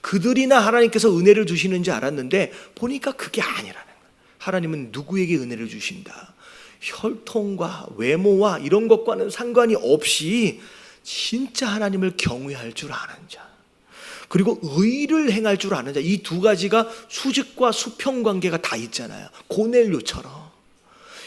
그들이나 하나님께서 은혜를 주시는지 알았는데 보니까 그게 아니라는 거예요. 하나님은 누구에게 은혜를 주신다? 혈통과 외모와 이런 것과는 상관이 없이 진짜 하나님을 경외할 줄 아는 자, 그리고 의를 행할 줄 아는 자, 이 두 가지가 수직과 수평 관계가 다 있잖아요. 고넬료처럼.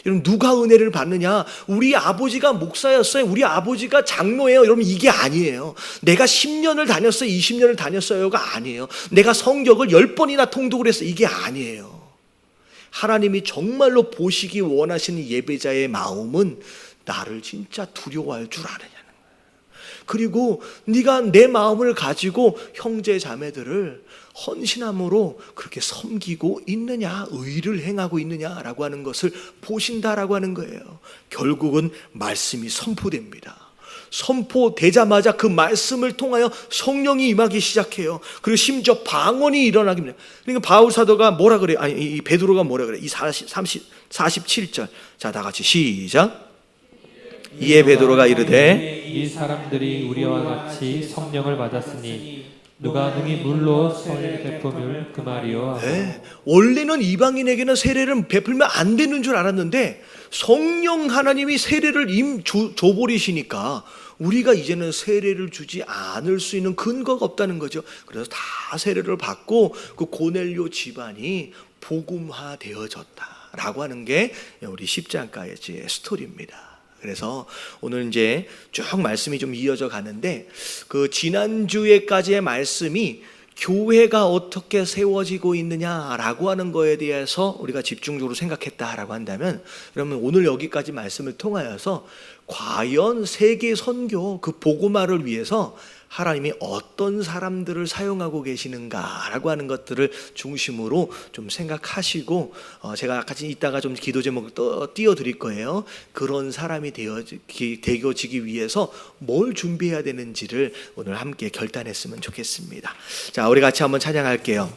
여러분, 누가 은혜를 받느냐? 우리 아버지가 목사였어요. 우리 아버지가 장로예요. 여러분, 이게 아니에요. 내가 10년을 다녔어요. 20년을 다녔어요가 아니에요. 내가 성경을 10번이나 통독을 했어요. 이게 아니에요. 하나님이 정말로 보시기 원하시는 예배자의 마음은 나를 진짜 두려워할 줄 아느냐는 거예요. 그리고 네가 내 마음을 가지고 형제 자매들을 헌신함으로 그렇게 섬기고 있느냐, 의를 행하고 있느냐라고 하는 것을 보신다라고 하는 거예요. 결국은 말씀이 선포됩니다. 선포되자마자 그 말씀을 통하여 성령이 임하기 시작해요. 그리고 심지어 방언이 일어나게 됩니다. 그러니까 바울 사도가 뭐라 그래요? 이 베드로가 뭐라 그래요? 이 47절. 자, 다 같이 시작. 이에 베드로가 이르되 이 사람들이 우리와 같이 성령을 받았으니 누가 능히 물로 세례를 베풀을 그 말이요. 네, 원래는 이방인에게는 세례를 베풀면 안 되는 줄 알았는데 성령 하나님이 세례를 줘버리시니까 우리가 이제는 세례를 주지 않을 수 있는 근거가 없다는 거죠. 그래서 다 세례를 받고 그 고넬료 집안이 복음화 되어졌다라고 하는 게 우리 십자가의 스토리입니다. 그래서 오늘 이제 쭉 말씀이 좀 이어져 가는데 그 지난주에까지의 말씀이 교회가 어떻게 세워지고 있느냐라고 하는 거에 대해서 우리가 집중적으로 생각했다라고 한다면, 그러면 오늘 여기까지 말씀을 통하여서 과연 세계 선교 그 복음화를 위해서 하나님이 어떤 사람들을 사용하고 계시는가라고 하는 것들을 중심으로 좀 생각하시고, 제가 아까 이따가 좀 기도 제목을 띄워드릴 거예요. 그런 사람이 되어지기 위해서 뭘 준비해야 되는지를 오늘 함께 결단했으면 좋겠습니다. 자, 우리 같이 한번 찬양할게요.